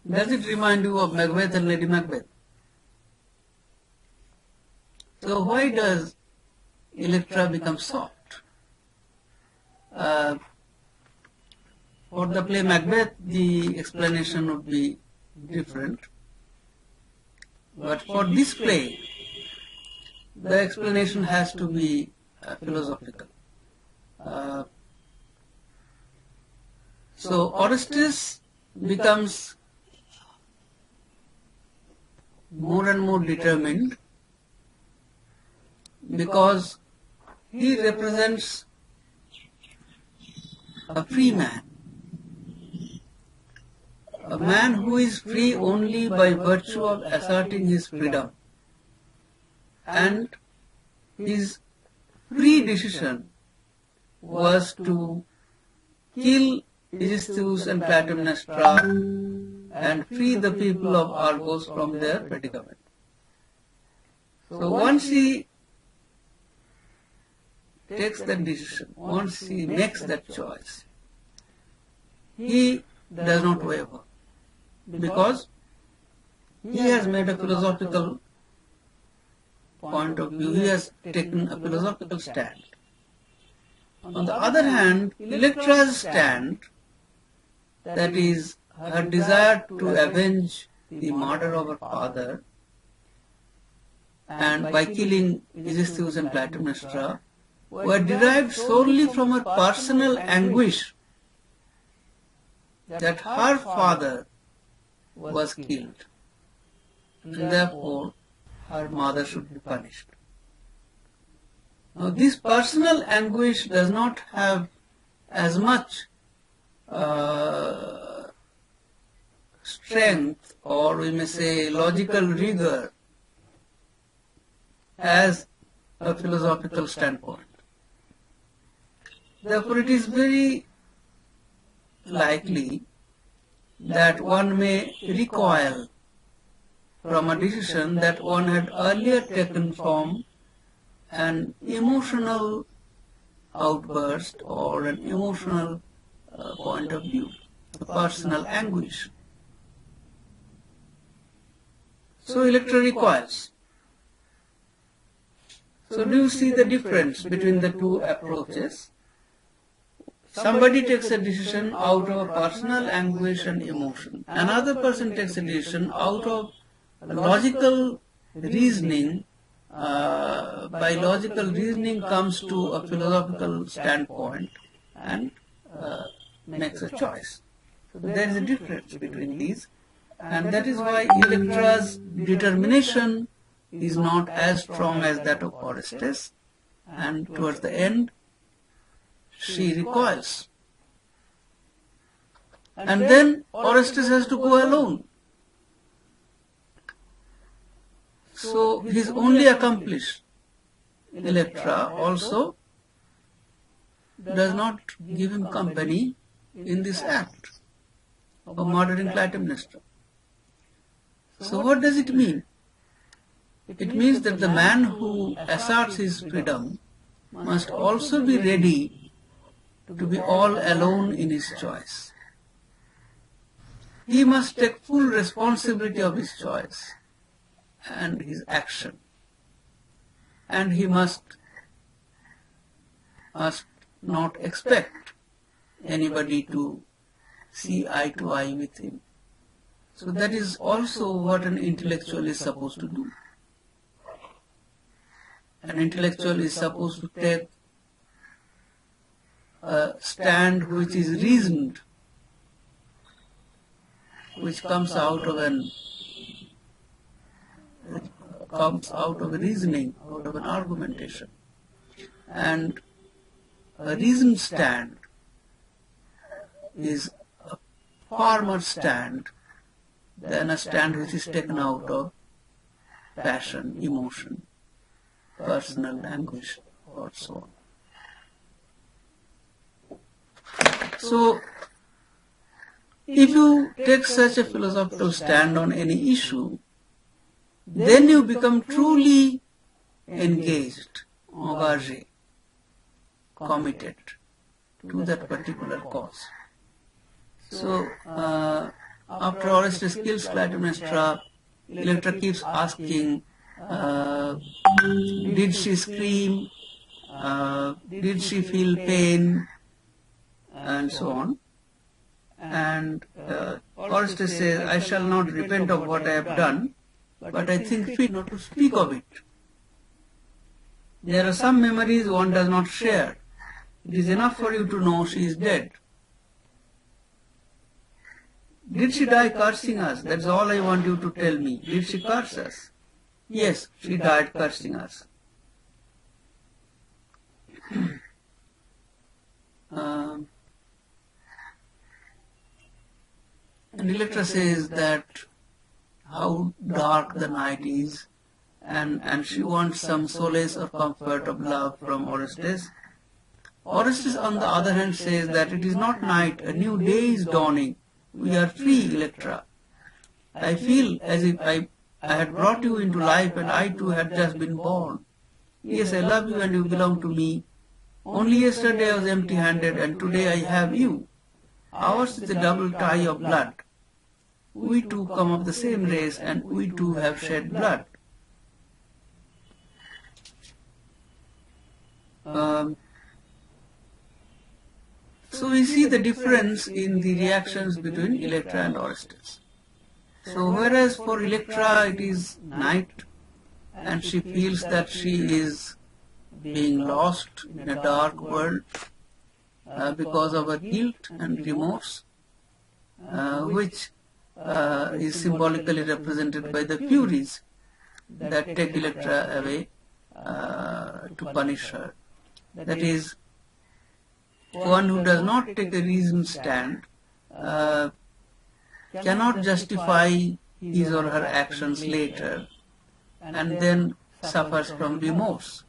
Does it remind you of Macbeth and Lady Macbeth? So why does Electra become soft? For the play Macbeth, the explanation would be different. But for this play, the explanation has to be philosophical. So Orestes becomes more and more determined because he represents a free man. A man who is free only by virtue of asserting his freedom. And his free decision was to kill Aegisthus and Clytemnestra and free the people of Argos from their predicament. So once he takes that decision, once he makes that choice, he does not waver, because he has made a philosophical point of view, he has taken a philosophical stand. On the other hand, Electra's stand, that is, her desire to avenge the murder of her father, and by killing Aegisthus and Clytemnestra, were derived solely from her personal anguish that her father was killed, and therefore her mother should be punished. Now this personal anguish does not have as much strength, or we may say logical rigor, as a philosophical standpoint. Therefore it is very likely that one may recoil from a decision that one had earlier taken from an emotional outburst or an emotional point of view, a personal anguish. So Electra recoils. So do you see the difference between the two approaches? Somebody takes a decision out of a personal anguish and emotion. Another person takes a decision out of logical reasoning. By logical reasoning comes to a philosophical standpoint and makes a choice. So there is a difference between these, and that is why Electra's determination is not as strong as that of Orestes, and towards the end she recoils. And then Orestes has to go alone. So his only accomplice, Electra, also does not give him company in this act of murdering Clytemnestra. So what does it mean? It means that the man who asserts his freedom must also be ready to be all alone in his choice. He must take full responsibility of his choice and his action. And he must not expect anybody to see eye to eye with him. So that is also what an intellectual is supposed to do. An intellectual is supposed to take a stand which is reasoned, which comes out of a reasoning, out of an argumentation. And a reasoned stand is a far more stand than a stand which is taken out of passion, emotion, personal anguish, or so on. So, if you take such a philosophical stand on any issue, then you become truly engaged, engagé, committed to that particular cause. So, after Orestes kills Clytemnestra, Electra keeps asking, did she scream? Did she feel pain? And so on. And Orestes says, I shall not repent of what I have done, but I think fit not to speak of it. There are some memories one does not share. It is enough for you to know she is dead. Did she die cursing us? That's all I want you to tell me. Did she curse us? Yes, she died cursing us. And Electra says that how dark the night is, and she wants some solace or comfort of love from Orestes. Orestes, on the other hand, says that it is not night, a new day is dawning. We are free, Electra. I feel as if I had brought you into life and I too had just been born. Yes, I love you and you belong to me. Only yesterday I was empty-handed and today I have you. Ours is a double tie of blood. We two come of the same race and we too have shed blood. So we see the difference in the reactions between Electra and Orestes. So whereas for Electra it is night and she feels that she is being lost in a dark world because of her guilt and remorse, which is symbolically represented by the Furies that take Electra away to punish her. That is, one who does not take a reasoned stand cannot justify his or her actions later and then suffers from remorse.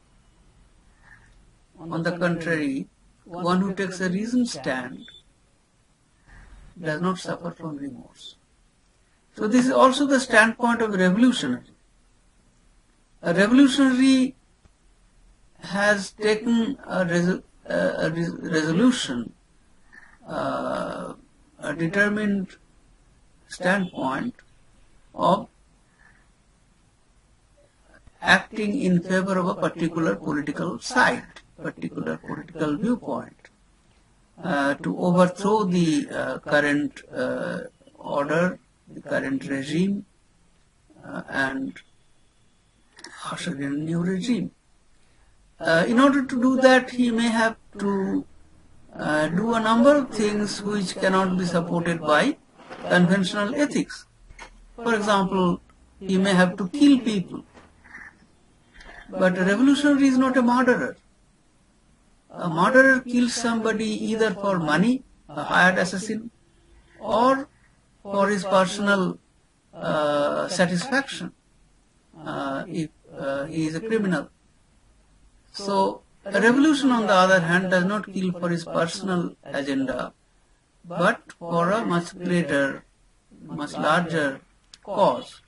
On the contrary, one who takes a reasoned stand does not suffer from remorse. So this is also the standpoint of a revolutionary. A revolutionary has taken a resolution, a determined standpoint of acting in favor of a particular political side, particular political viewpoint, to overthrow the current order, the current regime, and usher in a new regime. In order to do that, he may have to do a number of things which cannot be supported by conventional ethics. For example, he may have to kill people. But a revolutionary is not a murderer. A murderer kills somebody either for money, a hired assassin, or for his personal satisfaction if he is a criminal. So, a revolution, on the other hand, does not kill for his personal agenda, but for a much greater, much larger cause.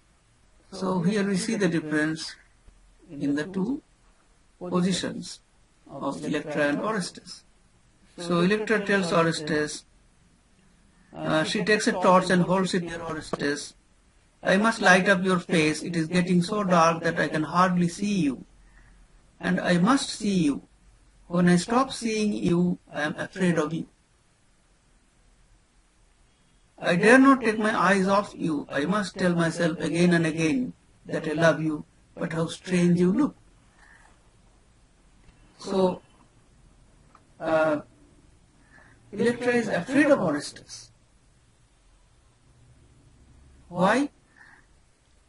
So, here we see the difference in the two positions of Electra and Orestes. So, Electra tells Orestes, she takes a torch and holds it near Orestes. I must light up your face. It is getting so dark that I can hardly see you. And I must see you. When I stop seeing you, I am afraid of you. I dare not take my eyes off you. I must tell myself again and again that I love you, but how strange you look. So, Electra is afraid of Orestes. Why?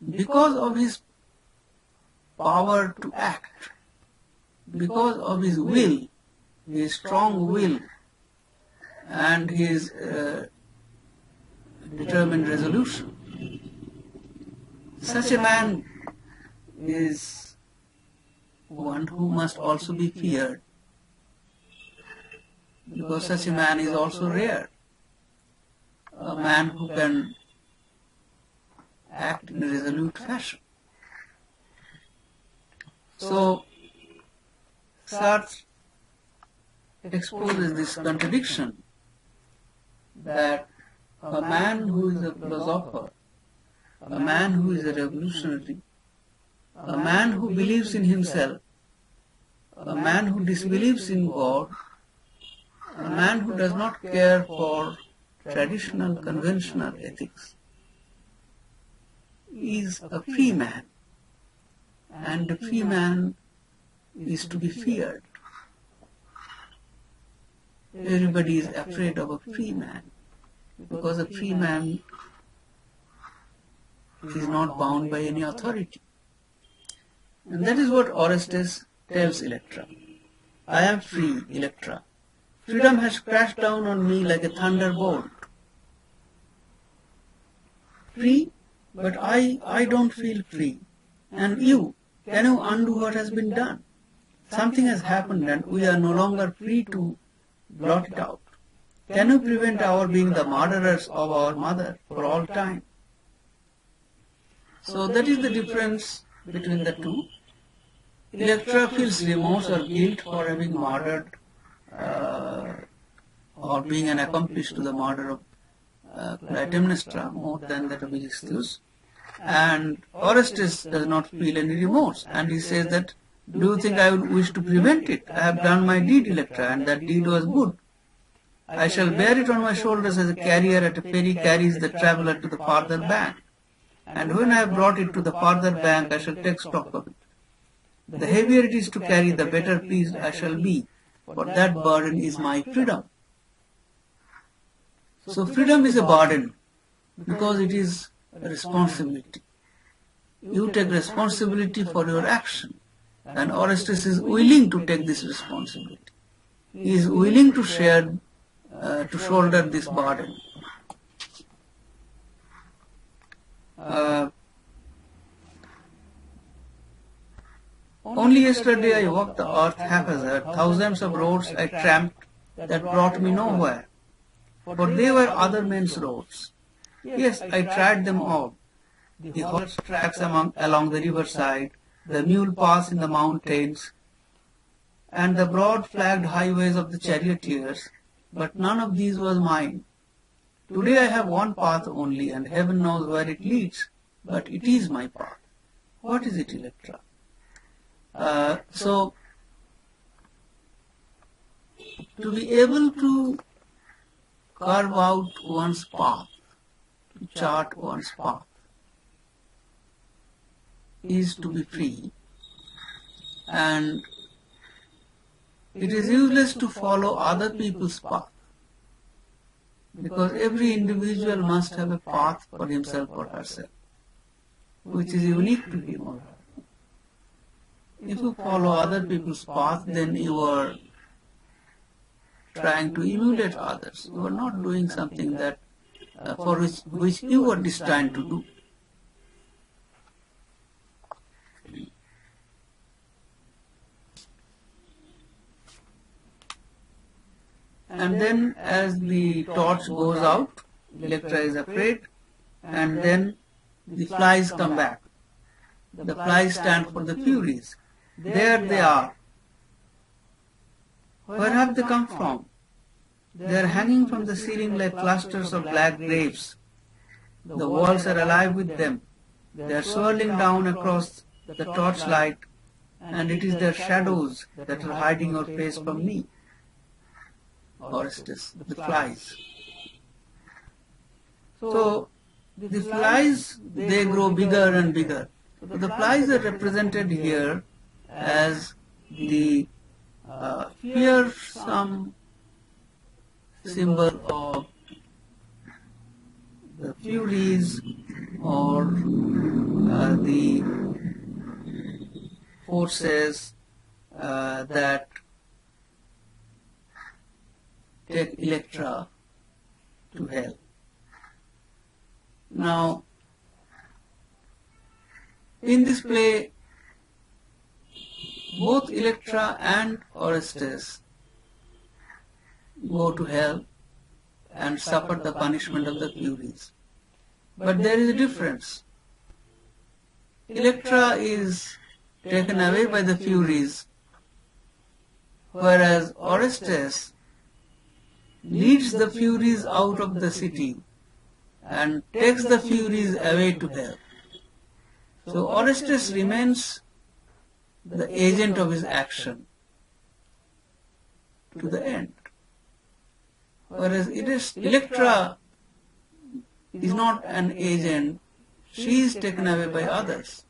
Because of his power to act, because of his will, his strong will, and his determined resolution. Such a man is one who must also be feared, because such a man is also rare. A man who can act in a resolute fashion. So, Sartre exposes this contradiction that a man who is a philosopher, a man who is a revolutionary, a man who believes in himself, a man who disbelieves in God, a man who does not care for traditional, conventional ethics, is a free man, and a free man is to be feared. Everybody is afraid of a free man, because a free man is not bound by any authority. And that is what Orestes tells Electra. I am free, Electra. Freedom has crashed down on me like a thunderbolt. Free? But I don't feel free. And you, can you undo what has been done? Something has happened and we are no longer free to blot it out. Can you prevent our being the murderers of our mother for all time? So that is the difference between the two. Electra feels remorse or guilt for having murdered or being an accomplice to the murder of Clytemnestra more than that of Aegisthus. And Orestes does not feel any remorse, and he says that, do you think I would wish to prevent it? I have done my deed, Electra, and that deed was good. I shall bear it on my shoulders as a carrier at a ferry carries the traveller to the farther bank. And when I have brought it to the farther bank, I shall take stock of it. The heavier it is to carry, the better pleased I shall be, for that burden is my freedom. So freedom is a burden, because it is a responsibility. You take responsibility for your action, and Orestes is willing to take this responsibility. He is willing to share, to shoulder this burden. Only yesterday I walked the earth haphazard, thousands of roads I tramped that brought me nowhere, for they were other men's roads. Yes, I tried them all. The horse tracks along the riverside, the mule paths in the mountains, and the broad flagged highways of the charioteers, but none of these was mine. Today I have one path only, and heaven knows where it leads, but it is my path. What is it, Electra? So, to be able to carve out one's path, to chart one's path, is to be free, and it is useless to follow other people's path, because every individual must have a path for himself or herself, which is unique to him or her. If you follow other people's path, then you are trying to emulate others. You are not doing something that for which you were destined to do. And then as the torch goes out, Electra is afraid, and then the flies come back. The flies stand for the Furies. There they are. Where have they come from? They are hanging from the ceiling like clusters of black grapes. The walls are alive with them. They are swirling down across the torchlight, and it is their shadows that are hiding your face from me. Orestes, the flies. So, the flies, they grow bigger and bigger. So the flies are represented here as the fearsome symbol of the Furies, or the forces that take Electra to hell. Now, in this play, both Electra and Orestes go to hell and suffer the punishment of the Furies. But there is a difference. Electra is taken away by the Furies, whereas Orestes leads the Furies out of the city and takes the Furies away to hell. So Orestes remains the agent of his action to the end. Whereas Electra is not an agent, she is taken away by others.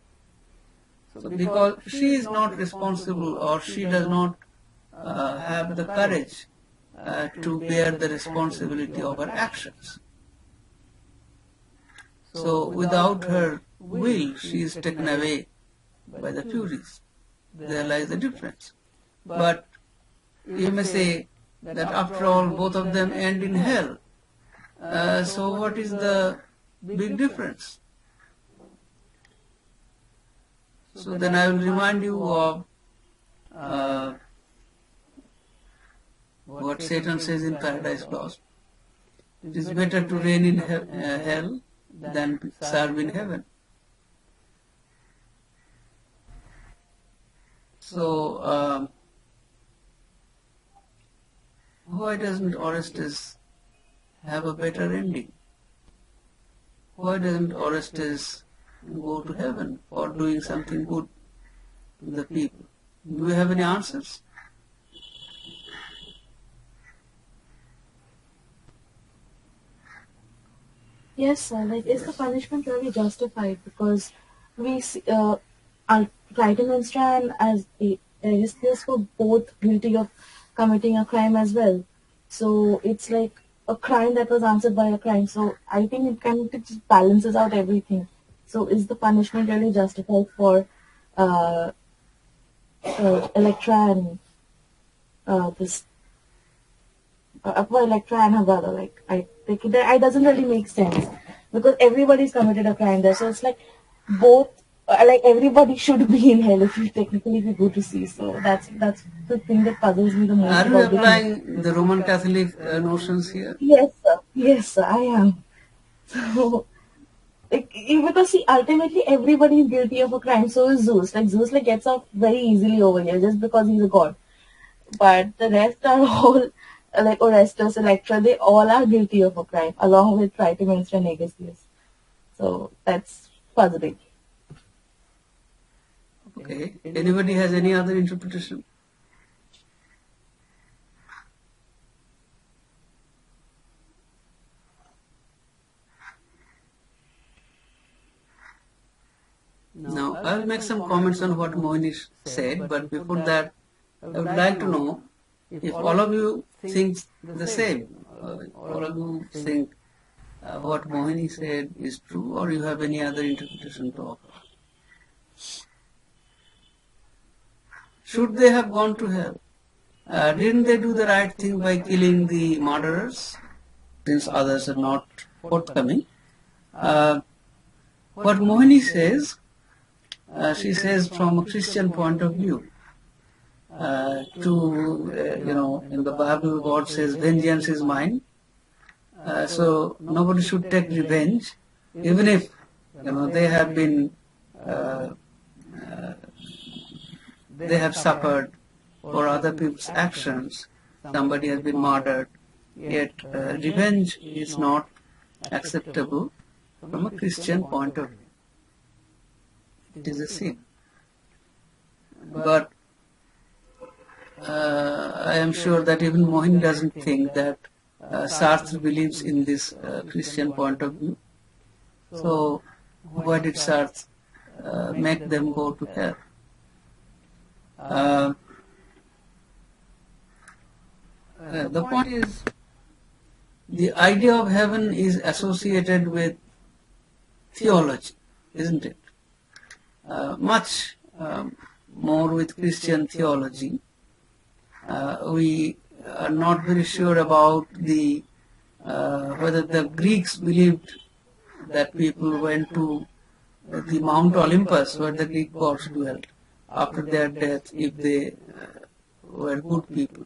So because she is not responsible, or she does not have the courage to bear the responsibility of her actions. So without her will, she is taken away by the Furies. There lies the difference. But you may say that after all, both of them end in hell. So what is the big difference? So then I will remind you of what Satan says in Paradise Lost. It is better to reign in hell than serve in heaven. So, why doesn't Orestes have a better ending? Why doesn't Orestes go to heaven for doing something good to the people? Do you have any answers? Yes, sir. Like, is the punishment really justified? Because we see, Clytemnestra and Aegisthus were both guilty of committing a crime as well. So it's like a crime that was answered by a crime. So I think it just balances out everything. So is the punishment really justified for Electra and this? For Electra and her brother, like I think it doesn't really make sense, because everybody's committed a crime there. So it's like both, like everybody should be in hell if you go to see. So that's the thing that puzzles me the most. Are you applying the Roman Catholic notions here? Yes, sir. Yes, sir, I am. So, like, because see, ultimately everybody is guilty of a crime. So is Zeus. Like Zeus, gets off very easily over here just because he's a god. but the rest are all like Orestes, Electra, they all are guilty of a crime, along with Clytemnestra and Aegisthus. So that's puzzling. Okay. Anybody has any other interpretation? Now, I will make some comments on what Mohini said, but before that, I would like to know if all of you think the same. All of you think what Mohini said is true, or you have any other interpretation to offer. Should they have gone to hell? Didn't they do the right thing by killing the murderers, since others are not forthcoming? What Mohini says, she says from a Christian point of view. In the Bible, God says, vengeance is mine. So nobody should take revenge, even if they have been, they have suffered for other people's actions. Somebody has been murdered. Yet revenge is not acceptable from a Christian point of view. It is a sin. But I am sure that even Mohin doesn't think that Sartre believes in this Christian point of view. So why did Sartre make them go to hell? The point is, the idea of heaven is associated with theology, isn't it? Much more with Christian theology. We are not very sure about whether the Greeks believed that people went to the Mount Olympus where the Greek gods dwelt after their death if they were good people.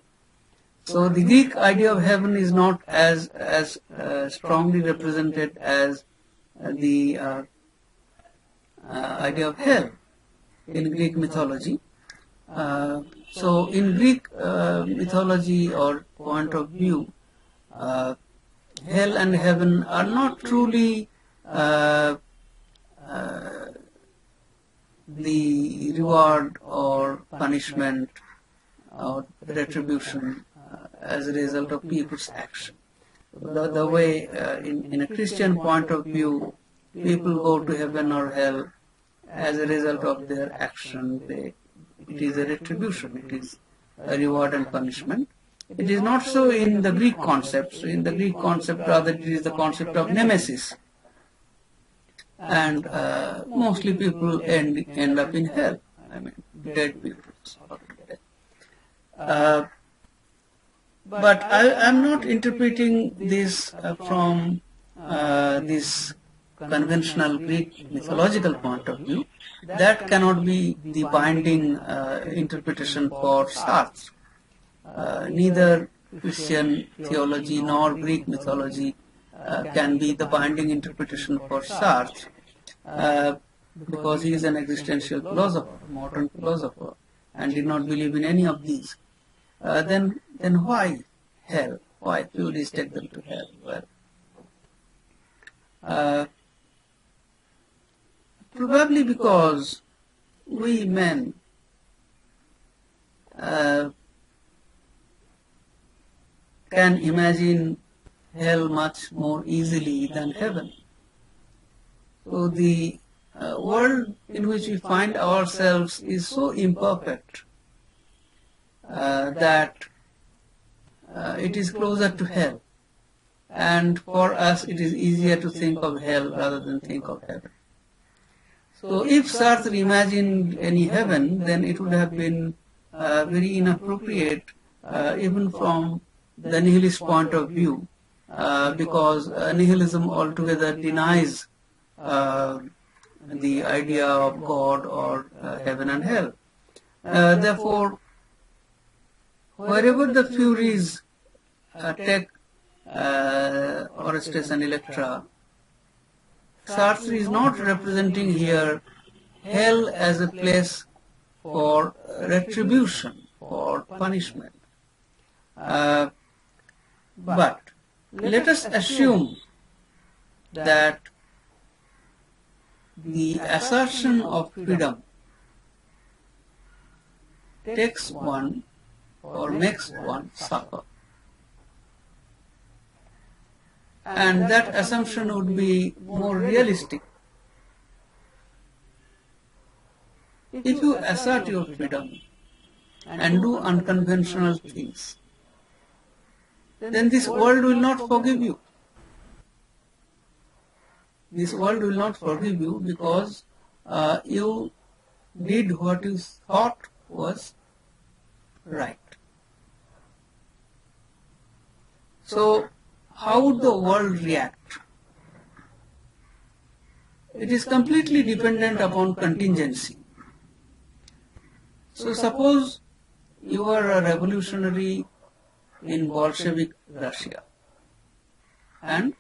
So the Greek idea of heaven is not as strongly represented as the idea of hell in Greek mythology. So in Greek mythology or point of view, hell and heaven are not truly the reward or punishment or retribution as a result of people's action. The way in a Christian point of view, people go to heaven or hell as a result of their action. It is a retribution. It is a reward and punishment. It is not so in the Greek concept. So in the Greek concept, rather, it is the concept of nemesis. And mostly people end up in hell. I mean, dead people. But I am not interpreting this from this conventional Greek mythological point of view. That cannot be the binding interpretation for Sartre. Neither Christian theology nor Greek mythology can be the binding interpretation for Sartre because he is an existential philosopher, modern philosopher, and did not believe in any of these. Then why hell? Why theories take them to hell? Well, probably because we men can imagine hell much more easily than heaven. So the world in which we find ourselves is so imperfect that it is closer to hell. And for us it is easier to think of hell rather than think of heaven. So if Sartre imagined any heaven, then it would have been very inappropriate even from the nihilist point of view, because nihilism altogether denies the idea of God or heaven and hell. Therefore, wherever the Furies take Orestes and Electra, Sartre is not representing here hell as a place for retribution. for punishment. But let us assume that the assertion of freedom takes one or makes one suffer. And that assumption would be more realistic. If you assert your freedom and do unconventional things, then this world will not forgive you. This world will not forgive you because you did what you thought was right. So, how would the world react? It is completely dependent upon contingency. So, suppose you are a revolutionary in Bolshevik Russia and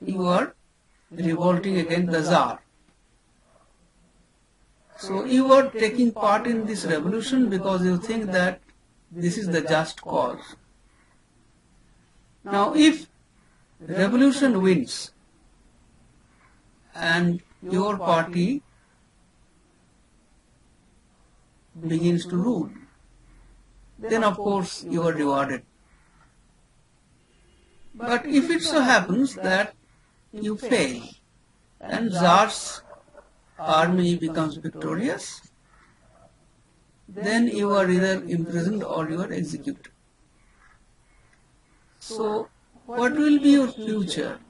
you are revolting against the Tsar. So you are taking part in this revolution because you think that this is the just cause. Now if revolution wins and your party begins to rule, then of course you are rewarded. But if it so happens that you fail and Tsar's army becomes victorious, then you are either imprisoned or you are executed. So what will be your future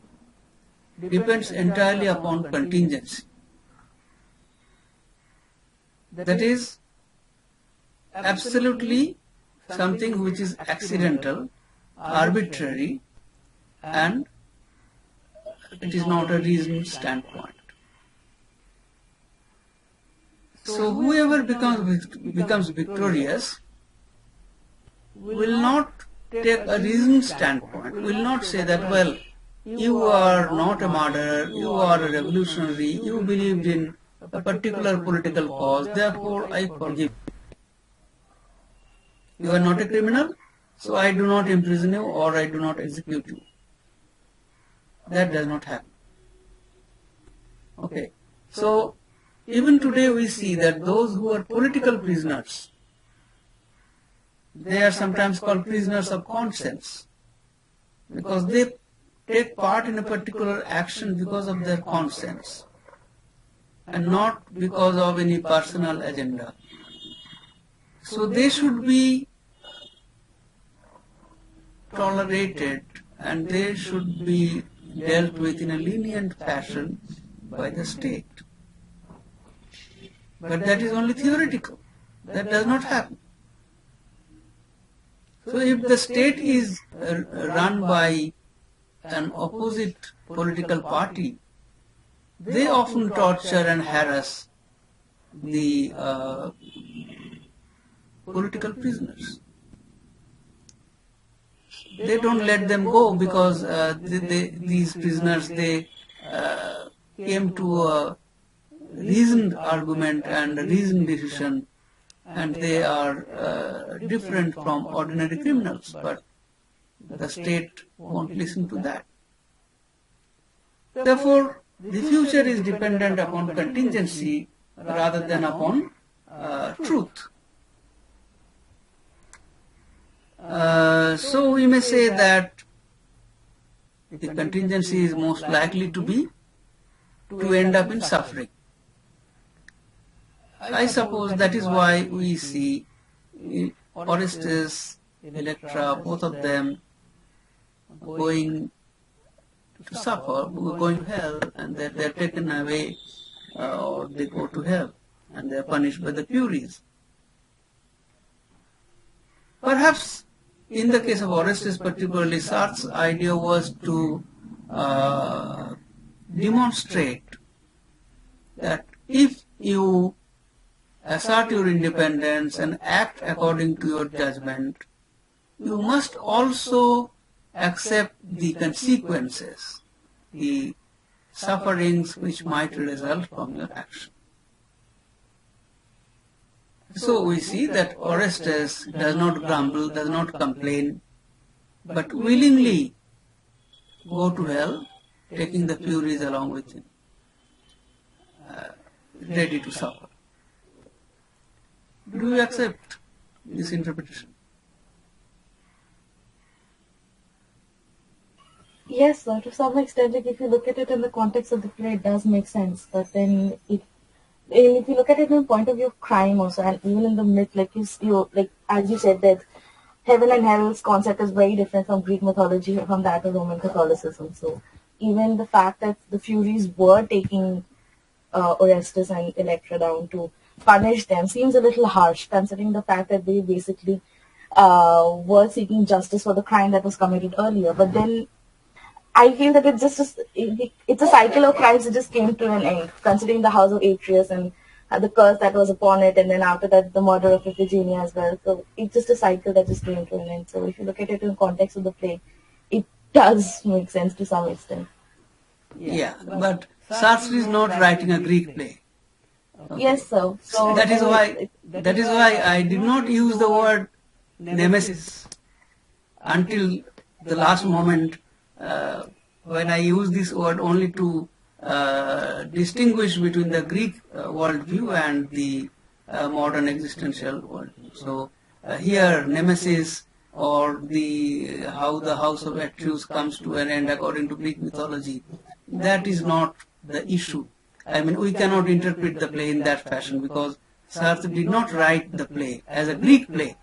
depends entirely upon contingency. That is absolutely something which is accidental, arbitrary, and it is not a reasoned standpoint. So whoever becomes victorious will not take a reasoned standpoint, will not say that, well, you are not a murderer, you are a revolutionary, you believed in a particular political cause, therefore I forgive you. You are not a criminal, so I do not imprison you or I do not execute you. That does not happen. Okay. So even today we see that those who are political prisoners, they are sometimes called prisoners of conscience because they take part in a particular action because of their conscience and not because of any personal agenda. So they should be tolerated and they should be dealt with in a lenient fashion by the state. But that is only theoretical. That does not happen. So if the state is run by an opposite political party, they often torture and harass the political prisoners. They don't let them go because these prisoners, they came to a reasoned argument and a reasoned decision, and they are different from ordinary criminals, but the state won't listen to that. Therefore, the future is dependent upon contingency rather than upon truth. So we may say that the contingency is most likely to end up in suffering. I suppose that is why we see Orestes, Electra, both of them going to suffer, going to hell, and they are taken away or they go to hell and they are punished by the Furies. Perhaps in the case of Orestes particularly, Sartre's idea was to demonstrate that if you assert your independence and act according to your judgment, you must also accept the consequences, the sufferings which might result from your action. So we see that Orestes does not grumble, does not complain, but willingly go to hell, taking the Furies along with him, ready to suffer. Do you accept this interpretation? Yes, sir, to some extent, like if you look at it in the context of the play, it does make sense. But then, if you look at it from the point of view of crime also, and even in the myth, like like as you said, that heaven and hell's concept is very different from Greek mythology, from that of Roman Catholicism. So even the fact that the Furies were taking Orestes and Electra down to punish them seems a little harsh, considering the fact that they basically were seeking justice for the crime that was committed earlier. But then I feel that it's a cycle of crimes that just came to an end, considering the house of Atreus and the curse that was upon it, and then after that the murder of Iphigenia as well. So it's just a cycle that just came to an end. So if you look at it in context of the play, it does make sense to some extent. Yeah, but Sartre is not writing a Greek play. Okay. Yes, sir. So that is why I did not use the word nemesis until the last moment, when I use this word only to distinguish between the Greek worldview and the modern existential worldview. So here nemesis, or how the house of Atreus comes to an end according to Greek mythology, that is not the issue. I mean, we cannot interpret the play in that fashion, because Sartre did not write the play as a Greek play.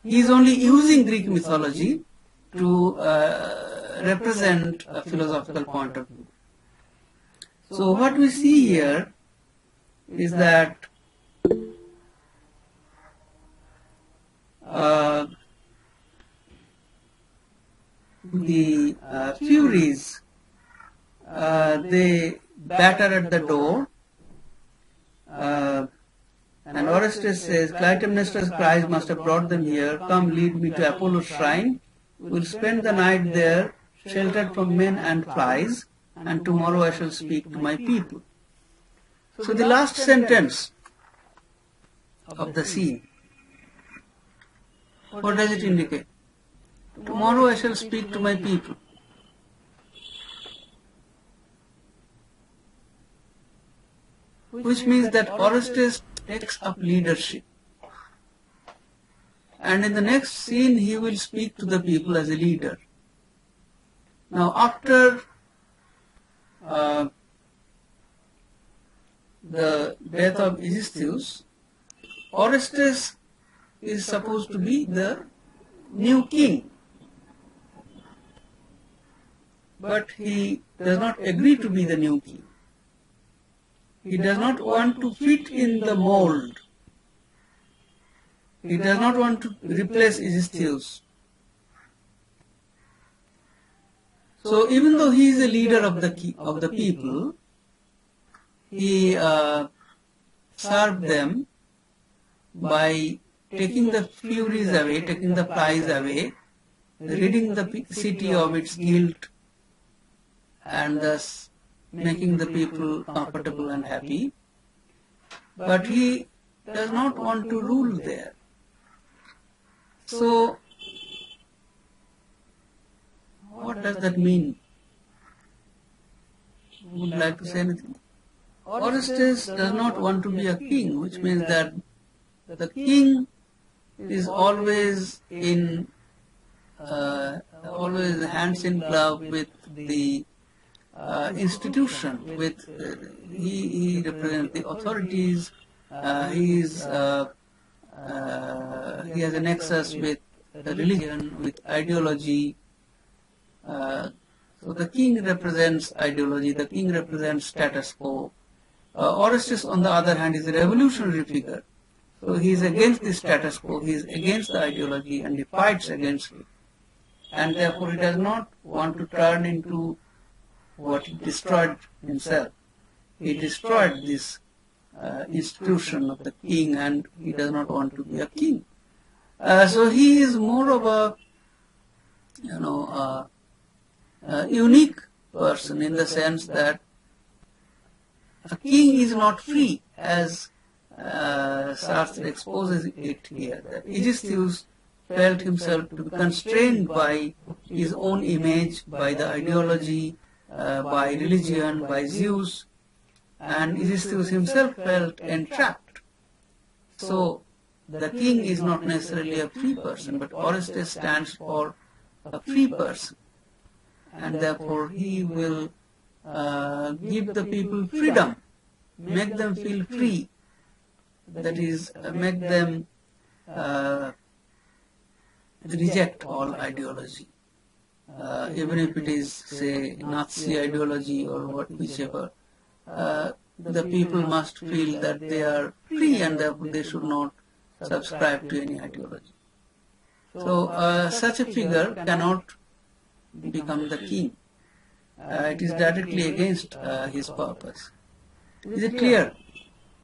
He is only using Greek mythology to represent a philosophical point of view. So what we see here is that the Furies, they batter at the door, and Orestes says, Clytemnestra's cries must have brought them here. Come, lead me to Apollo's shrine. We'll spend the night there, sheltered from men and flies, and tomorrow I shall speak to my people. So the last sentence of the scene, what does it indicate? Tomorrow I shall speak to my people. Which means that Orestes takes up leadership. And in the next scene, he will speak to the people as a leader. Now, after the death of Aegisthus, Orestes is supposed to be the new king. But he does not agree to be the new king. He does not want to fit in the mold. He does not want to replace Aegisthus. So even though he is a leader of the people, he served them by taking the Furies away, taking the flies away, ridding the city of its guilt, and thus making the people comfortable and happy. But he does not want to rule there. So, what does that mean? Would you like to say anything? Orestes does not want to be a king, which means that the king is always always hands in glove with the institution. He represents the authorities. He has a nexus with the religion, with ideology. So the king represents ideology. The king represents status quo. Orestes, on the other hand, is a revolutionary figure. So he is against the status quo. He is against the ideology, and he fights against it. And therefore, he does not want to turn into what he destroyed himself. He destroyed this institution of the king, and he does not want to be a king. So he is more of a unique person, in the sense that a king is not free, as Sartre exposes it here, that Aegisthus felt himself to be constrained by his own image, by the ideology, by religion, by Zeus, and Aegisthus himself felt entrapped. So the king is not necessarily a free person, but Orestes stands for a free person, and therefore he will give the people freedom, make them feel free, that is, make them reject all ideology, even if it is, say, Nazi ideology or whichever. The people must feel that they are free and therefore they should not subscribe to any ideology. So such a figure cannot become the king. It is directly against his purpose. Is it clear?